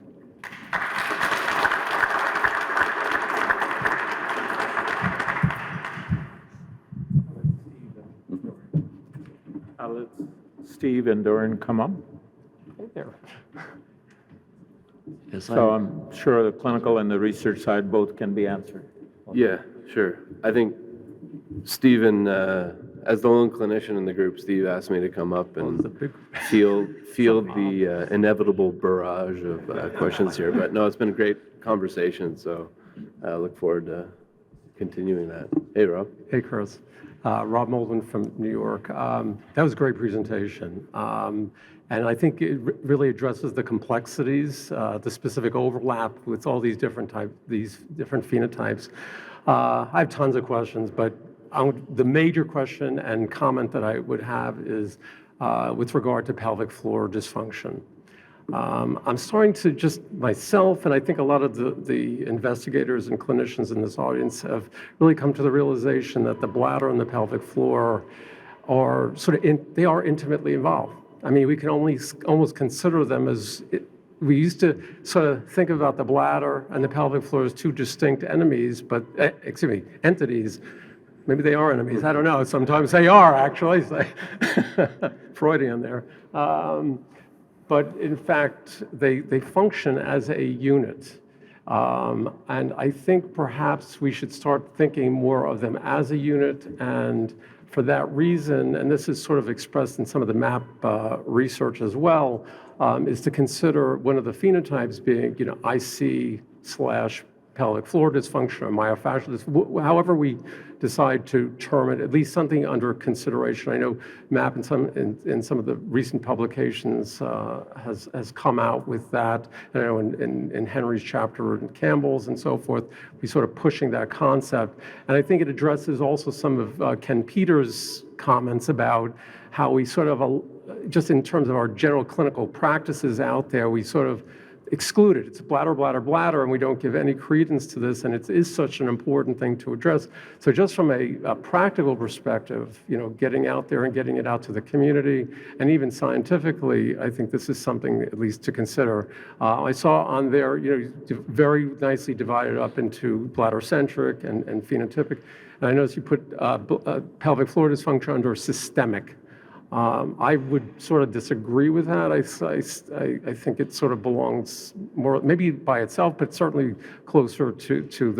I'll let Steve and Doran come up. Hey there. So I'm sure the clinical and the research side both can be answered. Yeah, sure. I think Stephen, as the lone clinician in the group, Steve asked me to come up and field the inevitable barrage of questions here. But no, it's been a great conversation, so I look forward to continuing that. Hey, Rob. Hey, Chris. Rob Molden from New York. That was a great presentation. And I think it really addresses the complexities, the specific overlap with all these different phenotypes. I have tons of questions, but the major question and comment that I would have is with regard to pelvic floor dysfunction. I'm starting to just myself, and I think a lot of the investigators and clinicians in this audience have really come to the realization that the bladder and the pelvic floor are they are intimately involved. I mean, we can almost consider them as, we used to sort of think about the bladder and the pelvic floor as two distinct entities. Maybe they are enemies, I don't know. Sometimes they are, actually. Freudian there. But in fact, they function as a unit. And I think perhaps we should start thinking more of them as a unit, and for that reason, and this is sort of expressed in some of the MAP research as well, is to consider one of the phenotypes being, IC/pelvic pelvic floor dysfunction or myofascial dysfunction, however we decide to term it, at least something under consideration. I know MAP in some of the recent publications has come out with that. And I know in Henry's chapter and Campbell's and so forth, we sort of pushing that concept. And I think it addresses also some of Ken Peters' comments about how we sort of, just in terms of our general clinical practices out there, we sort of exclude it. It's bladder, bladder, bladder, and we don't give any credence to this, and it is such an important thing to address. So just from a practical perspective, getting out there and getting it out to the community, and even scientifically, I think this is something at least to consider. I saw on there, very nicely divided up into bladder-centric and phenotypic, and I noticed you put pelvic floor dysfunction under systemic. I would sort of disagree with that. I think it sort of belongs more, maybe by itself, but certainly closer to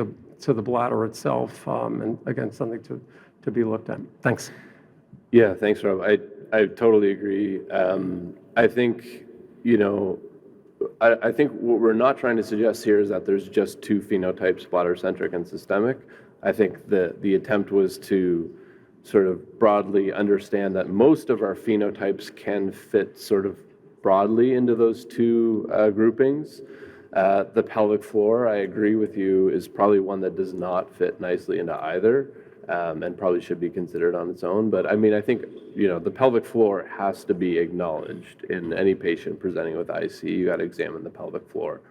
the bladder itself. And again, something to be looked at. Thanks. Yeah, thanks, Rob. I totally agree. I think, I think what we're not trying to suggest here is that there's just two phenotypes, bladder-centric and systemic. I think the attempt was to sort of broadly understand that most of our phenotypes can fit sort of broadly into those two groupings. The pelvic floor, I agree with you, is probably one that does not fit nicely into either, and probably should be considered on its own. But I mean, I think, the pelvic floor has to be acknowledged in any patient presenting with IC. You got to examine the pelvic floor.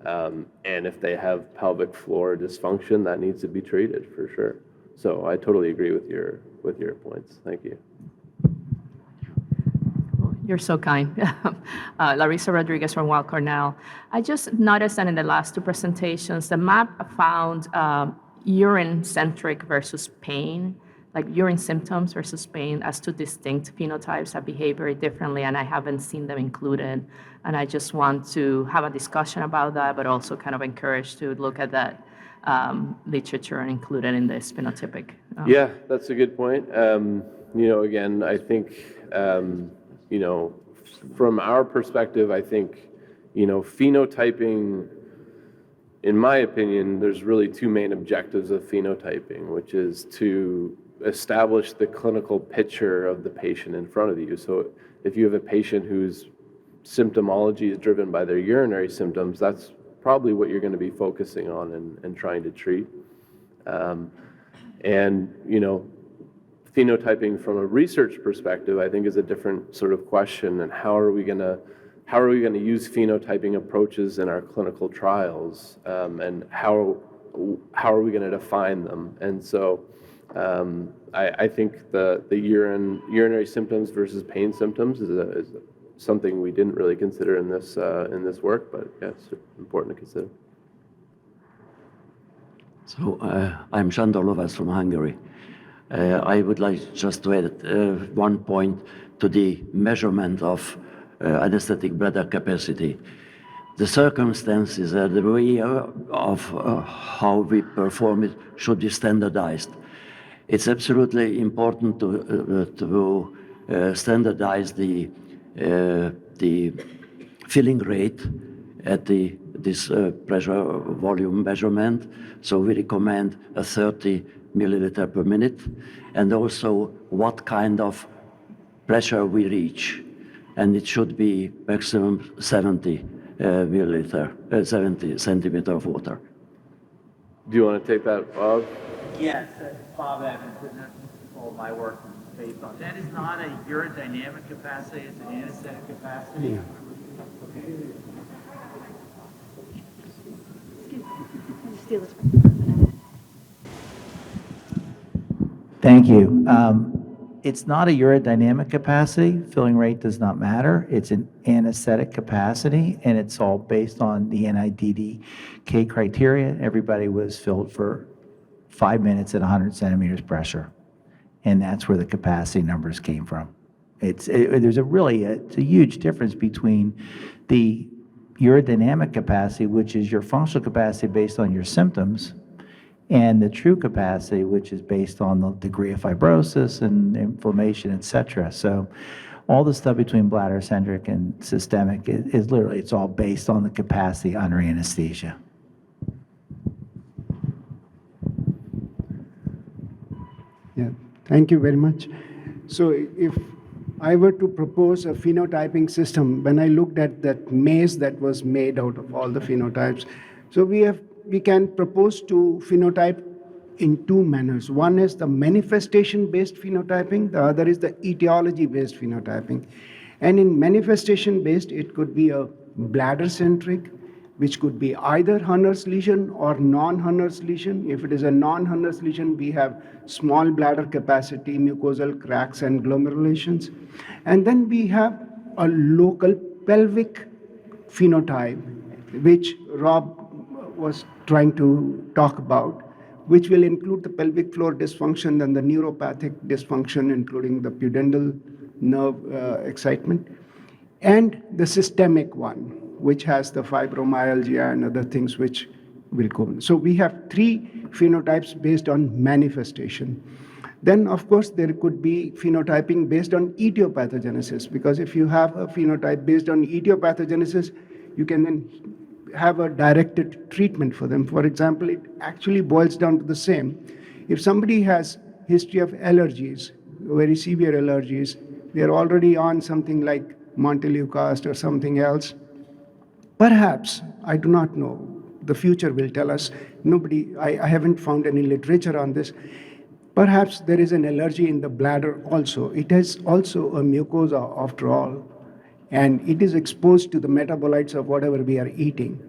And if they have pelvic floor dysfunction, that needs to be treated for sure. So I totally agree with your points. Thank you. You're so kind. Larissa Rodriguez from Weill Cornell. I just noticed that in the last two presentations, the map found urine-centric versus pain, like urine symptoms versus pain as two distinct phenotypes that behave very differently, and I haven't seen them included. And I just want to have a discussion about that, but also kind of encourage to look at that literature and include it in this phenotypic. Yeah, that's a good point. Again, I think, from our perspective, I think, phenotyping, in my opinion, there's really two main objectives of phenotyping, which is to establish the clinical picture of the patient in front of you. So if you have a patient whose symptomology is driven by their urinary symptoms, that's probably what you're going to be focusing on and trying to treat. Phenotyping from a research perspective, I think, is a different sort of question. And how are we going to use phenotyping approaches in our clinical trials, and how are we going to define them? And so, I think the urinary symptoms versus pain symptoms is something we didn't really consider in this work, but yeah, it's important to consider. So I'm Sándor Lovas from Hungary. I would like just to add one point to the measurement of anesthetic bladder capacity. The circumstances and the way of how we perform it should be standardized. It's absolutely important to standardize the filling rate at this pressure volume measurement. So we recommend a 30 milliliter per minute, and also what kind of pressure we reach. And it should be maximum 70 70 centimeter of water. Do you want to take that, Bob? Yes, Bob Evans, and that's all my work is based on. That is not a urodynamic capacity, it's an anesthetic capacity. Yeah. Thank you. It's not a urodynamic capacity. Filling rate does not matter. It's an anesthetic capacity, and it's all based on the NIDDK criteria. Everybody was filled for 5 minutes at 100 centimeters pressure, and that's where the capacity numbers came from. There's a huge difference between the urodynamic capacity, which is your functional capacity based on your symptoms, and the true capacity, which is based on the degree of fibrosis and inflammation, et cetera. So all the stuff between bladder-centric and systemic is literally, it's all based on the capacity under anesthesia. Yeah, thank you very much. So if I were to propose a phenotyping system, when I looked at that maze that was made out of all the phenotypes, so we can propose to phenotype in two manners. One is the manifestation-based phenotyping, the other is the etiology-based phenotyping. And in manifestation-based, it could be a bladder-centric, which could be either Hunner's lesion or non-Hunner's lesion. If it is a non-Hunner's lesion, we have small bladder capacity, mucosal cracks, and glomerulations. And then we have a local pelvic phenotype, which Rob was trying to talk about, which will include the pelvic floor dysfunction and the neuropathic dysfunction, including the pudendal nerve excitement, and the systemic one, which has the fibromyalgia and other things which will go. So we have three phenotypes based on manifestation. Then, of course, there could be phenotyping based on etiopathogenesis, because if you have a phenotype based on etiopathogenesis, you can then have a directed treatment for them. For example, it actually boils down to the same. If somebody has history of allergies, very severe allergies, they're already on something like Montelukast or something else, perhaps, I do not know, the future will tell us. I haven't found any literature on this. Perhaps there is an allergy in the bladder also. It is also a mucosa after all, and it is exposed to the metabolites of whatever we are eating.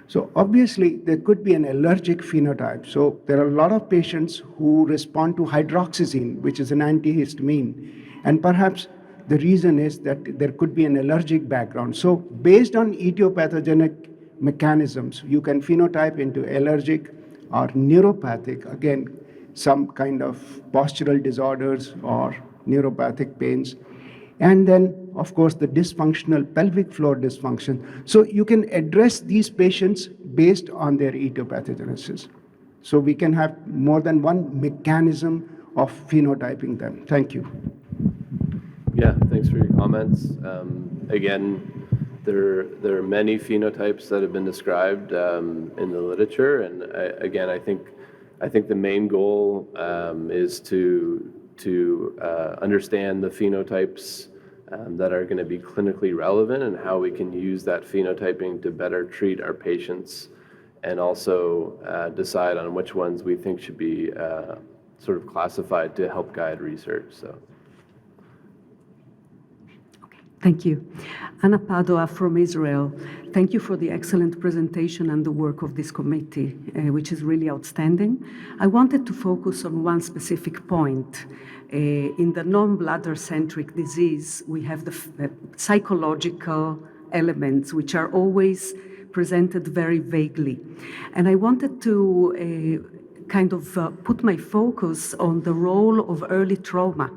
So obviously, there could be an allergic phenotype. So there are a lot of patients who respond to hydroxyzine, which is an antihistamine, and perhaps the reason is that there could be an allergic background. So based on etiopathogenic mechanisms, you can phenotype into allergic or neuropathic, again, some kind of postural disorders or neuropathic pains. And then, of course, the dysfunctional pelvic floor dysfunction. So you can address these patients based on their etiopathogenesis. So we can have more than one mechanism of phenotyping them. Thank you. Yeah, thanks for your comments. Again, there are many phenotypes that have been described in the literature, and I think the main goal is to understand the phenotypes that are going to be clinically relevant and how we can use that phenotyping to better treat our patients, and also decide on which ones we think should be sort of classified to help guide research. So. Thank you. Anna Padua from Israel. Thank you for the excellent presentation and the work of this committee, which is really outstanding. I wanted to focus on one specific point. In the non-bladder-centric disease, we have the psychological elements, which are always presented very vaguely. And I wanted to kind of put my focus on the role of early trauma,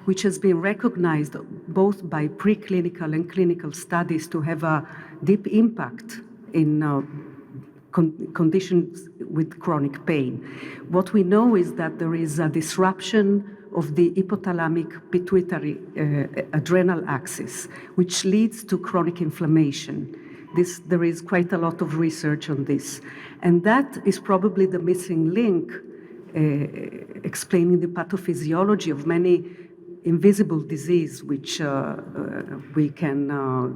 which has been recognized both by preclinical and clinical studies to have a deep impact in conditions with chronic pain. What we know is that there is a disruption of the hypothalamic pituitary adrenal axis, which leads to chronic inflammation. There is quite a lot of research on this. And that is probably the missing link explaining the pathophysiology of many invisible disease, which we can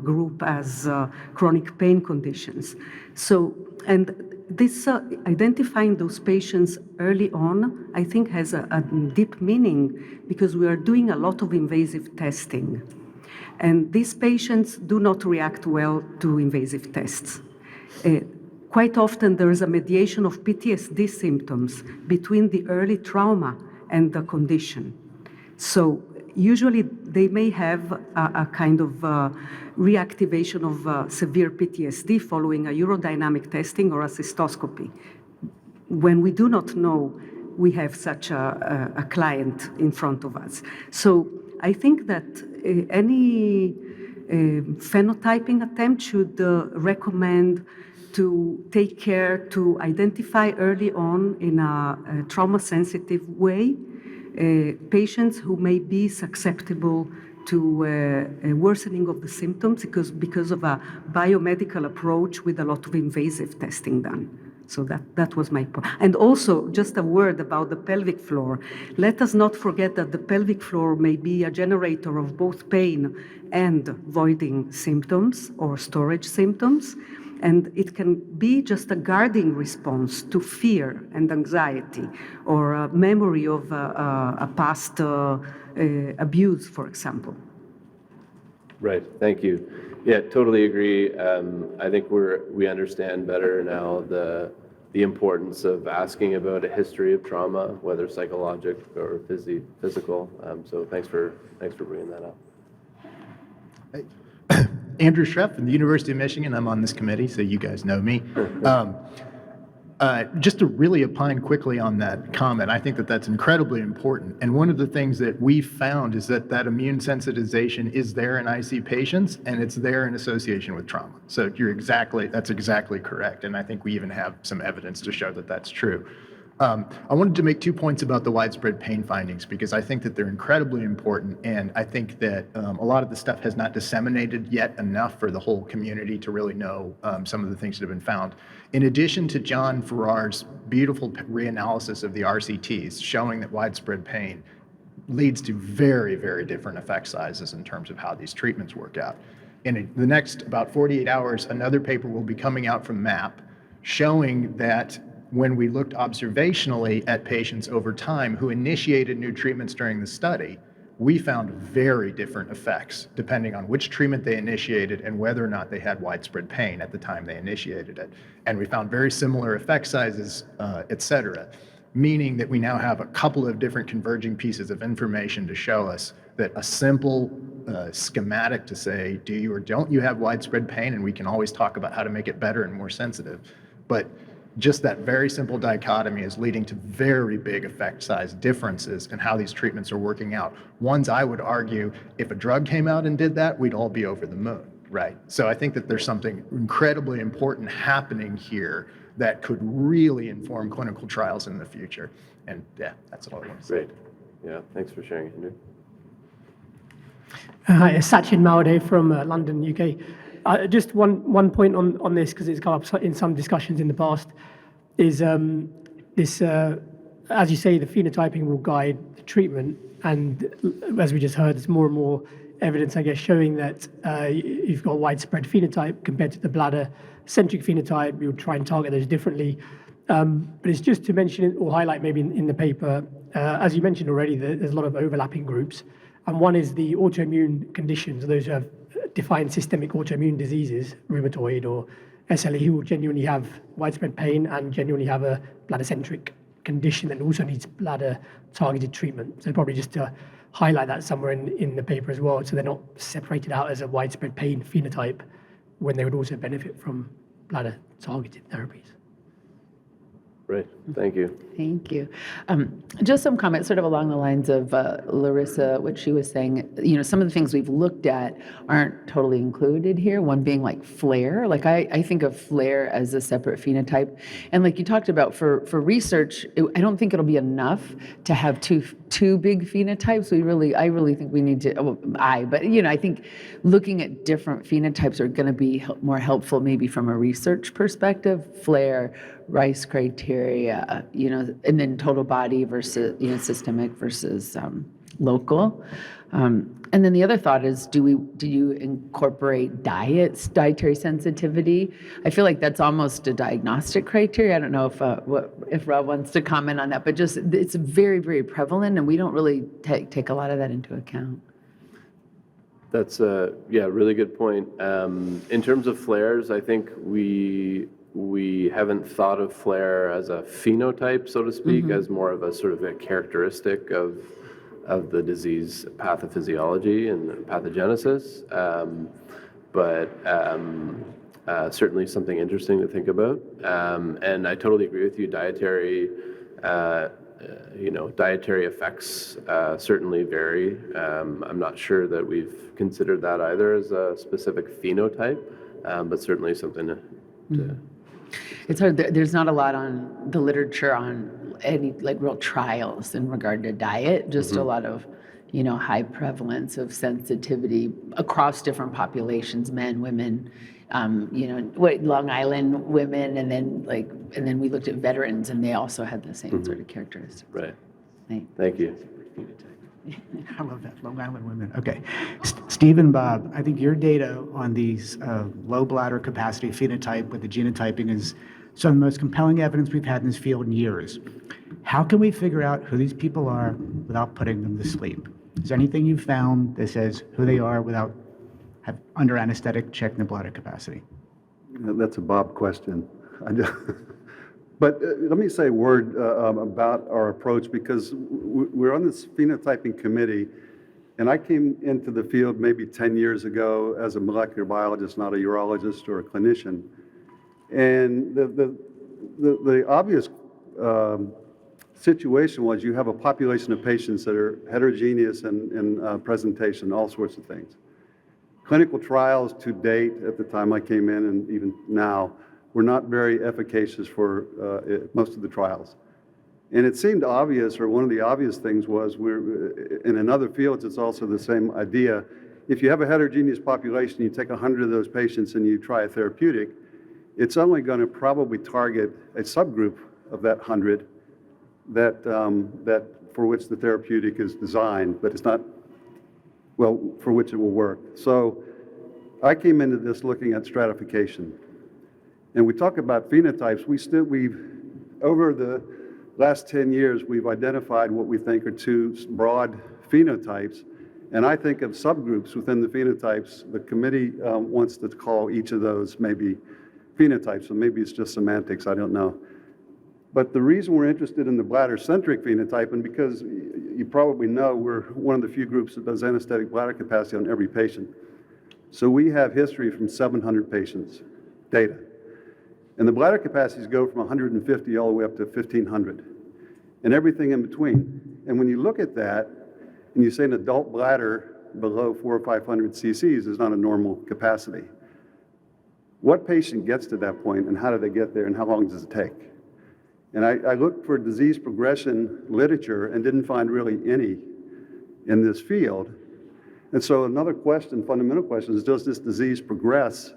group as chronic pain conditions. So, and this identifying those patients early on, I think has a deep meaning, because we are doing a lot of invasive testing. And these patients do not react well to invasive tests. Quite often there is a mediation of PTSD symptoms between the early trauma and the condition. So usually they may have a kind of reactivation of severe PTSD following a urodynamic testing or a cystoscopy. When we do not know we have such a client in front of us. So I think that any phenotyping attempt should recommend to take care to identify early on in a trauma-sensitive way patients who may be susceptible to a worsening of the symptoms because of a biomedical approach with a lot of invasive testing done. So that was my point. And also, just a word about the pelvic floor. Let us not forget that the pelvic floor may be a generator of both pain and voiding symptoms or storage symptoms. And it can be just a guarding response to fear and anxiety or a memory of a past abuse, for example. Right, thank you. Yeah, totally agree. I think we understand better now the importance of asking about a history of trauma, whether psychological or physical. So thanks for bringing that up. Andrew Schreff from the University of Michigan. I'm on this committee, so you guys know me. Just to really opine quickly on that comment, I think that that's incredibly important. And one of the things that we found is that immune sensitization is there in IC patients, and it's there in association with trauma. So that's exactly correct. And I think we even have some evidence to show that that's true. I wanted to make 2 points about the widespread pain findings because I think that they're incredibly important, and I think that a lot of the stuff has not disseminated yet enough for the whole community to really know some of the things that have been found. In addition to John Farrar's beautiful reanalysis of the RCTs showing that widespread pain leads to very, very different effect sizes in terms of how these treatments work out. In the next about 48 hours, another paper will be coming out from MAP showing that when we looked observationally at patients over time who initiated new treatments during the study, we found very different effects depending on which treatment they initiated and whether or not they had widespread pain at the time they initiated it. And we found very similar effect sizes, et cetera, meaning that we now have a couple of different converging pieces of information to show us that a simple schematic to say, do you or don't you have widespread pain? And we can always talk about how to make it better and more sensitive. But just that very simple dichotomy is leading to very big effect size differences in how these treatments are working out. Ones I would argue, if a drug came out and did that, we'd all be over the moon, right? So I think that there's something incredibly important happening here that could really inform clinical trials in the future. And yeah, that's all I want to say. Great. Yeah, thanks for sharing, Andrew. Hi, Sachin Malde from London, UK. Just one point on this, because it's come up in some discussions in the past, is this, as you say, the phenotyping will guide the treatment. And as we just heard, there's more and more evidence, I guess, showing that you've got widespread phenotype compared to the bladder-centric phenotype. We'll try and target those differently. But it's just to mention it or highlight maybe in the paper, as you mentioned already, there's a lot of overlapping groups. And one is the autoimmune conditions, those who have defined systemic autoimmune diseases, rheumatoid or SLE, who will genuinely have widespread pain and genuinely have a bladder-centric condition that also needs bladder-targeted treatment. So probably just to highlight that somewhere in the paper as well, so they're not separated out as a widespread pain phenotype when they would also benefit from bladder-targeted therapies. Right, thank you. Thank you. Just some comments sort of along the lines of Larissa, what she was saying. You know, some of the things we've looked at aren't totally included here, one being like flare. Like I think of flare as a separate phenotype. And like you talked about for research, I don't think it'll be enough to have two big phenotypes. I really think we need to, but you know, I think looking at different phenotypes are gonna be more helpful maybe from a research perspective. Flare, Rice criteria, you know, and then total body versus, you know, systemic versus local. And then the other thought is, do you incorporate dietary sensitivity? I feel like that's almost a diagnostic criteria. I don't know if Rob wants to comment on that, but just it's very, very prevalent, and we don't really take a lot of that into account. That's a really good point. In terms of flares, I think we haven't thought of flare as a phenotype, so to speak, as more of a sort of a characteristic of the disease pathophysiology and pathogenesis, but certainly something interesting to think about. And I totally agree with you. Dietary effects certainly vary. I'm not sure that we've considered that either as a specific phenotype, but certainly something to It's hard. There's not a lot on the literature on any like real trials in regard to diet. Just a lot of, high prevalence of sensitivity across different populations, men, women, Long Island women, and then we looked at veterans, and they also had the same sort of characteristics. Right. Right. Thank you. I love that, Long Island women. Okay. Steve and Bob, I think your data on these low bladder capacity phenotype with the genotyping is some of the most compelling evidence we've had in this field in years. How can we figure out who these people are without putting them to sleep? Is there anything you've found that says who they are without under anesthetic checking the bladder capacity? That's a Bob question. But let me say a word about our approach, because we're on this phenotyping committee, and I came into the field maybe 10 years ago as a molecular biologist, not a urologist or a clinician. And the obvious situation was you have a population of patients that are heterogeneous in presentation, all sorts of things. Clinical trials to date, at the time I came in and even now, were not very efficacious for most of the trials. And it seemed obvious, or one of the obvious things was, in other fields it's also the same idea. If you have a heterogeneous population, you take 100 of those patients and you try a therapeutic, it's only going to probably target a subgroup of that 100 that for which the therapeutic is designed, but it's not, well, for which it will work. So I came into this looking at stratification. And we talk about phenotypes. We've over the last 10 years, we've identified what we think are two broad phenotypes. And I think of subgroups within the phenotypes. The committee wants to call each of those maybe phenotypes, so maybe it's just semantics, I don't know. But the reason we're interested in the bladder-centric phenotype, and because you probably know we're one of the few groups that does anesthetic bladder capacity on every patient. So we have history from 700 patients, data. And the bladder capacities go from 150 all the way up to 1,500, and everything in between. And when you look at that, and you say an adult bladder below 400 or 500 cc's is not a normal capacity, what patient gets to that point, and how do they get there, and how long does it take? And I looked for disease progression literature and didn't find really any in this field. And so another question, fundamental question, is does this disease progress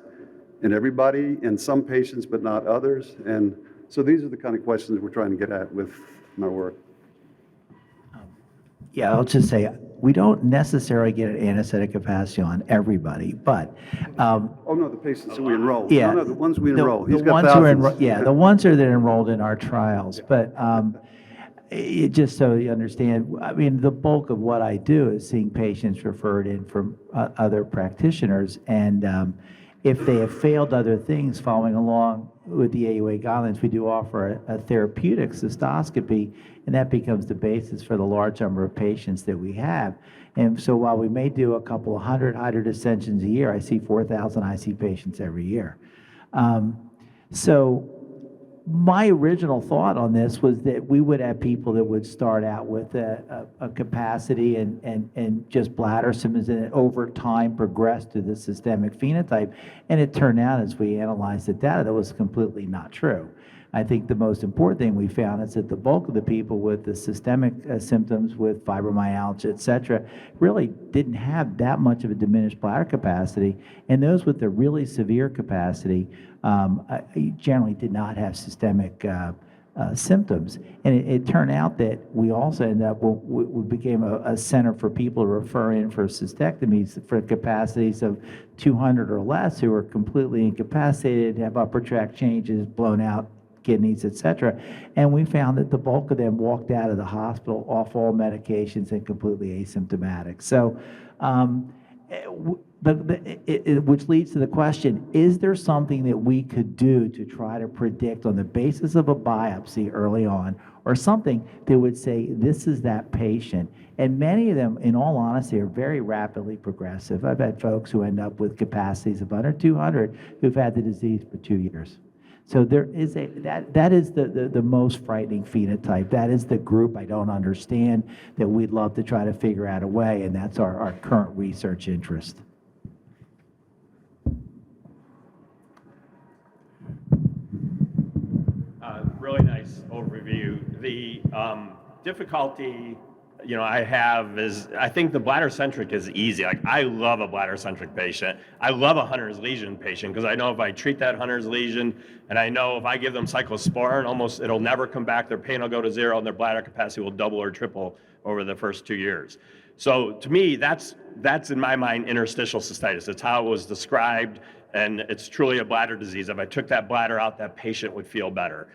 in everybody, in some patients but not others? And so these are the kind of questions we're trying to get at with my work. Yeah, I'll just say, we don't necessarily get an anesthetic capacity on everybody, but. Oh, no, the patients that we enroll. Yeah. No, the ones we enroll. He's The got ones who are thousands. yeah, the ones that are enrolled in our trials. But just so you understand, I mean, the bulk of what I do is seeing patients referred in from other practitioners. And if they have failed other things following along with the AUA guidelines, we do offer a therapeutic cystoscopy, and that becomes the basis for the large number of patients that we have. And so while we may do a couple of hundred dissensions a year, I see 4,000 IC patients every year. So my original thought on this was that we would have people that would start out with a capacity and just bladder symptoms, and then over time progress to the systemic phenotype. And it turned out, as we analyzed the data, that was completely not true. I think the most important thing we found is that the bulk of the people with the systemic symptoms with fibromyalgia, et cetera, really didn't have that much of a diminished bladder capacity. And those with the really severe capacity generally did not have systemic symptoms. And it turned out that we also ended up, we became a center for people to refer in for cystectomies for capacities of 200 or less who were completely incapacitated, have upper tract changes, blown out kidneys, et cetera. And we found that the bulk of them walked out of the hospital off all medications and completely asymptomatic. So, which leads to the question, is there something that we could do to try to predict on the basis of a biopsy early on, or something that would say, this is that patient? And many of them, in all honesty, are very rapidly progressive. I've had folks who end up with capacities of under 200 who've had the disease for 2 years. So there is that is the most frightening phenotype. That is the group I don't understand, that we'd love to try to figure out a way, and that's our current research interest. Really nice overview. The difficulty I have is, I think the bladder-centric is easy. Like, I love a bladder-centric patient. I love a Hunter's lesion patient because I know if I treat that Hunter's lesion, and I know if I give them cyclosporin, it'll never come back, their pain will go to zero, and their bladder capacity will double or triple over the first 2 years. So to me, that's in my mind interstitial cystitis. It's how it was described, and it's truly a bladder disease. If I took that bladder out, that patient would feel better.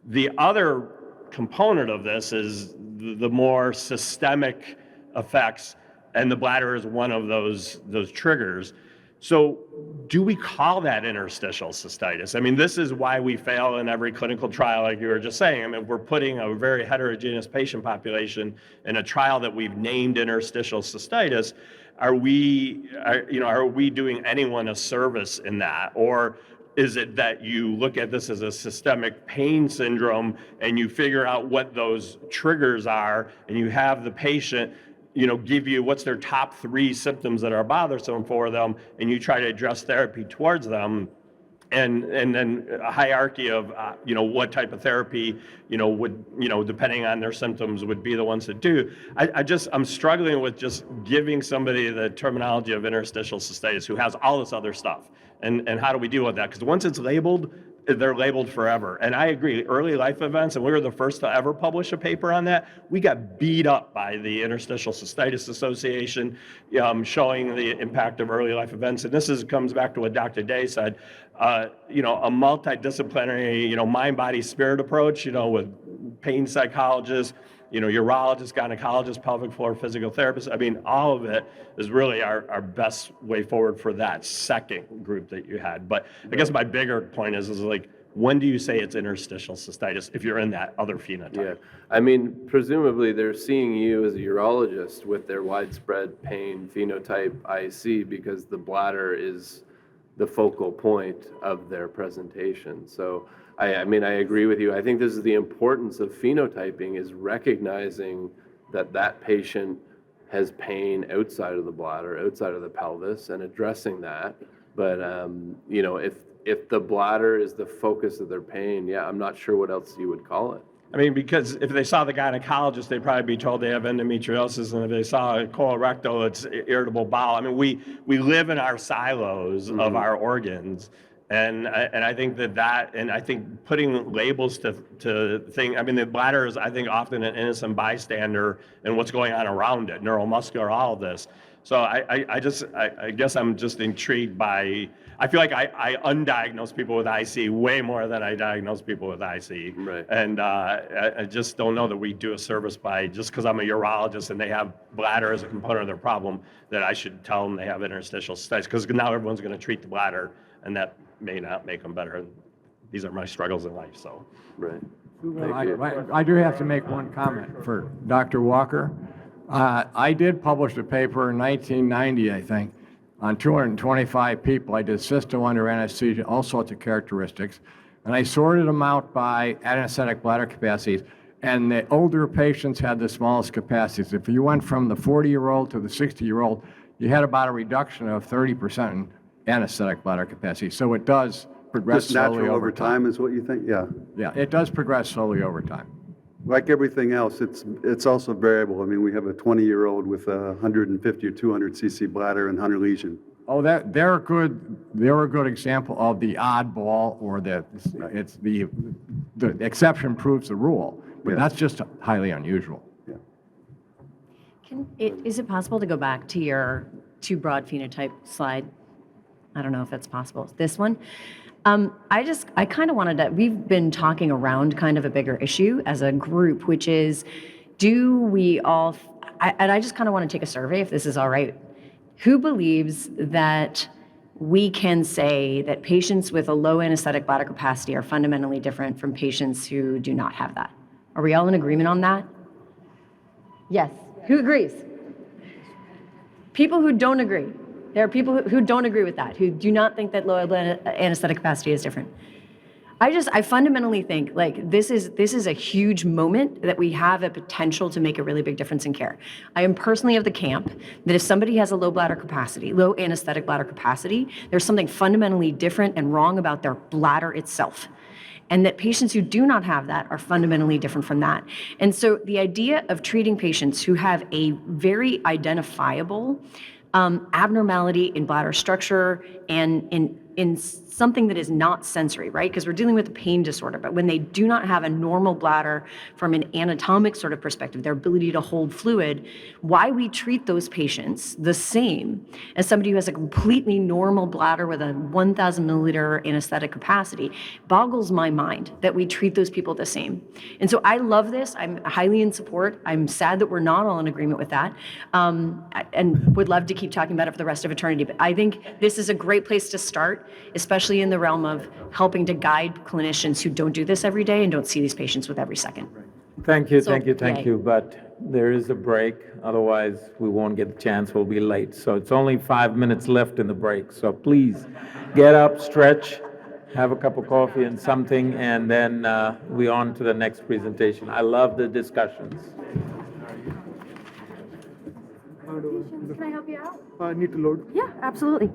The other component of this is the more systemic effects, and the bladder is one of those triggers. So do we call that interstitial cystitis? I mean, this is why we fail in every clinical trial, like you were just saying. I mean, we're putting a very heterogeneous patient population in a trial that we've named interstitial cystitis. Are we doing anyone a service in that? Or is it that you look at this as a systemic pain syndrome and you figure out what those triggers are, and you have the patient give you what's their top 3 symptoms that are bothersome for them, and you try to address therapy towards them, and then a hierarchy of what type of therapy would depending on their symptoms would be the ones that do. I'm struggling with just giving somebody the terminology of interstitial cystitis who has all this other stuff, and how do we deal with that? Because once it's labeled, they're labeled forever. And I agree, early life events, and we were the first to ever publish a paper on that. We got beat up by the Interstitial Cystitis Association, showing the impact of early life events. And this comes back to what Dr. Day said, a multidisciplinary, mind, body, spirit approach, with pain psychologists, urologists, gynecologists, pelvic floor physical therapists. I mean, all of it is really our best way forward for that second group that you had. But I guess my bigger point is like, when do you say it's interstitial cystitis if you're in that other phenotype? Yeah, I mean, presumably they're seeing you as a urologist with their widespread pain phenotype IC because the bladder is the focal point of their presentation. So I mean, I agree with you. I think this is the importance of phenotyping, is recognizing that patient has pain outside of the bladder, outside of the pelvis, and addressing that. But, if the bladder is the focus of their pain, yeah, I'm not sure what else you would call it. I mean, because if they saw the gynecologist, they'd probably be told they have endometriosis, and if they saw a colorectal, it's irritable bowel. I mean, we live in our silos of our organs, and I think and I think putting labels to things. I mean, the bladder is, I think, often an innocent bystander in what's going on around it, neuromuscular, all of this. So I guess I'm just intrigued by. I feel like I undiagnose people with IC way more than I diagnose people with IC. Right. And I just don't know that we do a service by, just because I'm a urologist and they have bladder as a component of their problem, that I should tell them they have interstitial cystitis, because now everyone's going to treat the bladder, and that may not make them better. These are my struggles in life, so. Right. I do have to make one comment for Dr. Walker. I did publish a paper in 1990, I think, on 225 people. I did cysto under anesthesia, all sorts of characteristics, and I sorted them out by anesthetic bladder capacities, and the older patients had the smallest capacities. If you went from the 40-year-old to the 60-year-old, you had about a reduction of 30% in anesthetic bladder capacity. So it does progress Just slowly natural over time. is what you think? Yeah. Yeah, it does progress slowly over time. Like everything else, it's also variable. I mean, we have a 20-year-old with a 150 or 200 cc bladder and Hunter lesion. Oh, they're a good example of the oddball, or the exception proves the rule, but that's just highly unusual. Is it possible to go back to your 2 broad phenotype slide? I don't know if it's possible. This one? I kind of wanted to, we've been talking around kind of a bigger issue as a group, which is, do we all, and I just kind of want to take a survey, if this is all right. Who believes that we can say that patients with a low anesthetic bladder capacity are fundamentally different from patients who do not have that? Are we all in agreement on that? Yes. Who agrees? People who don't agree. There are people who don't agree with that, who do not think that low anesthetic capacity is different. I fundamentally think, like, this is a huge moment that we have a potential to make a really big difference in care. I am personally of the camp that if somebody has a low bladder capacity, low anesthetic bladder capacity, there's something fundamentally different and wrong about their bladder itself. and that patients who do not have that are fundamentally different from that. And so the idea of treating patients who have a very identifiable abnormality in bladder structure and in something that is not sensory, right? Because we're dealing with a pain disorder, but when they do not have a normal bladder from an anatomic sort of perspective, their ability to hold fluid, why we treat those patients the same as somebody who has a completely normal bladder with a 1,000 milliliter anesthetic capacity boggles my mind that we treat those people the same. And so I love this. I'm highly in support. I'm sad that we're not all in agreement with that, and would love to keep talking about it for the rest of eternity. But I think this is a great place to start, especially in the realm of helping to guide clinicians who don't do this every day and don't see these patients with every second. Thank you, So, thank you, thank yay. you. But there is a break, otherwise we won't get the chance, we'll be late. So it's only 5 minutes left in the break. So please get up, stretch, have a cup of coffee and something, and then we on to the next presentation. I love the discussions. Can I help you out? I need to load. Yeah, absolutely.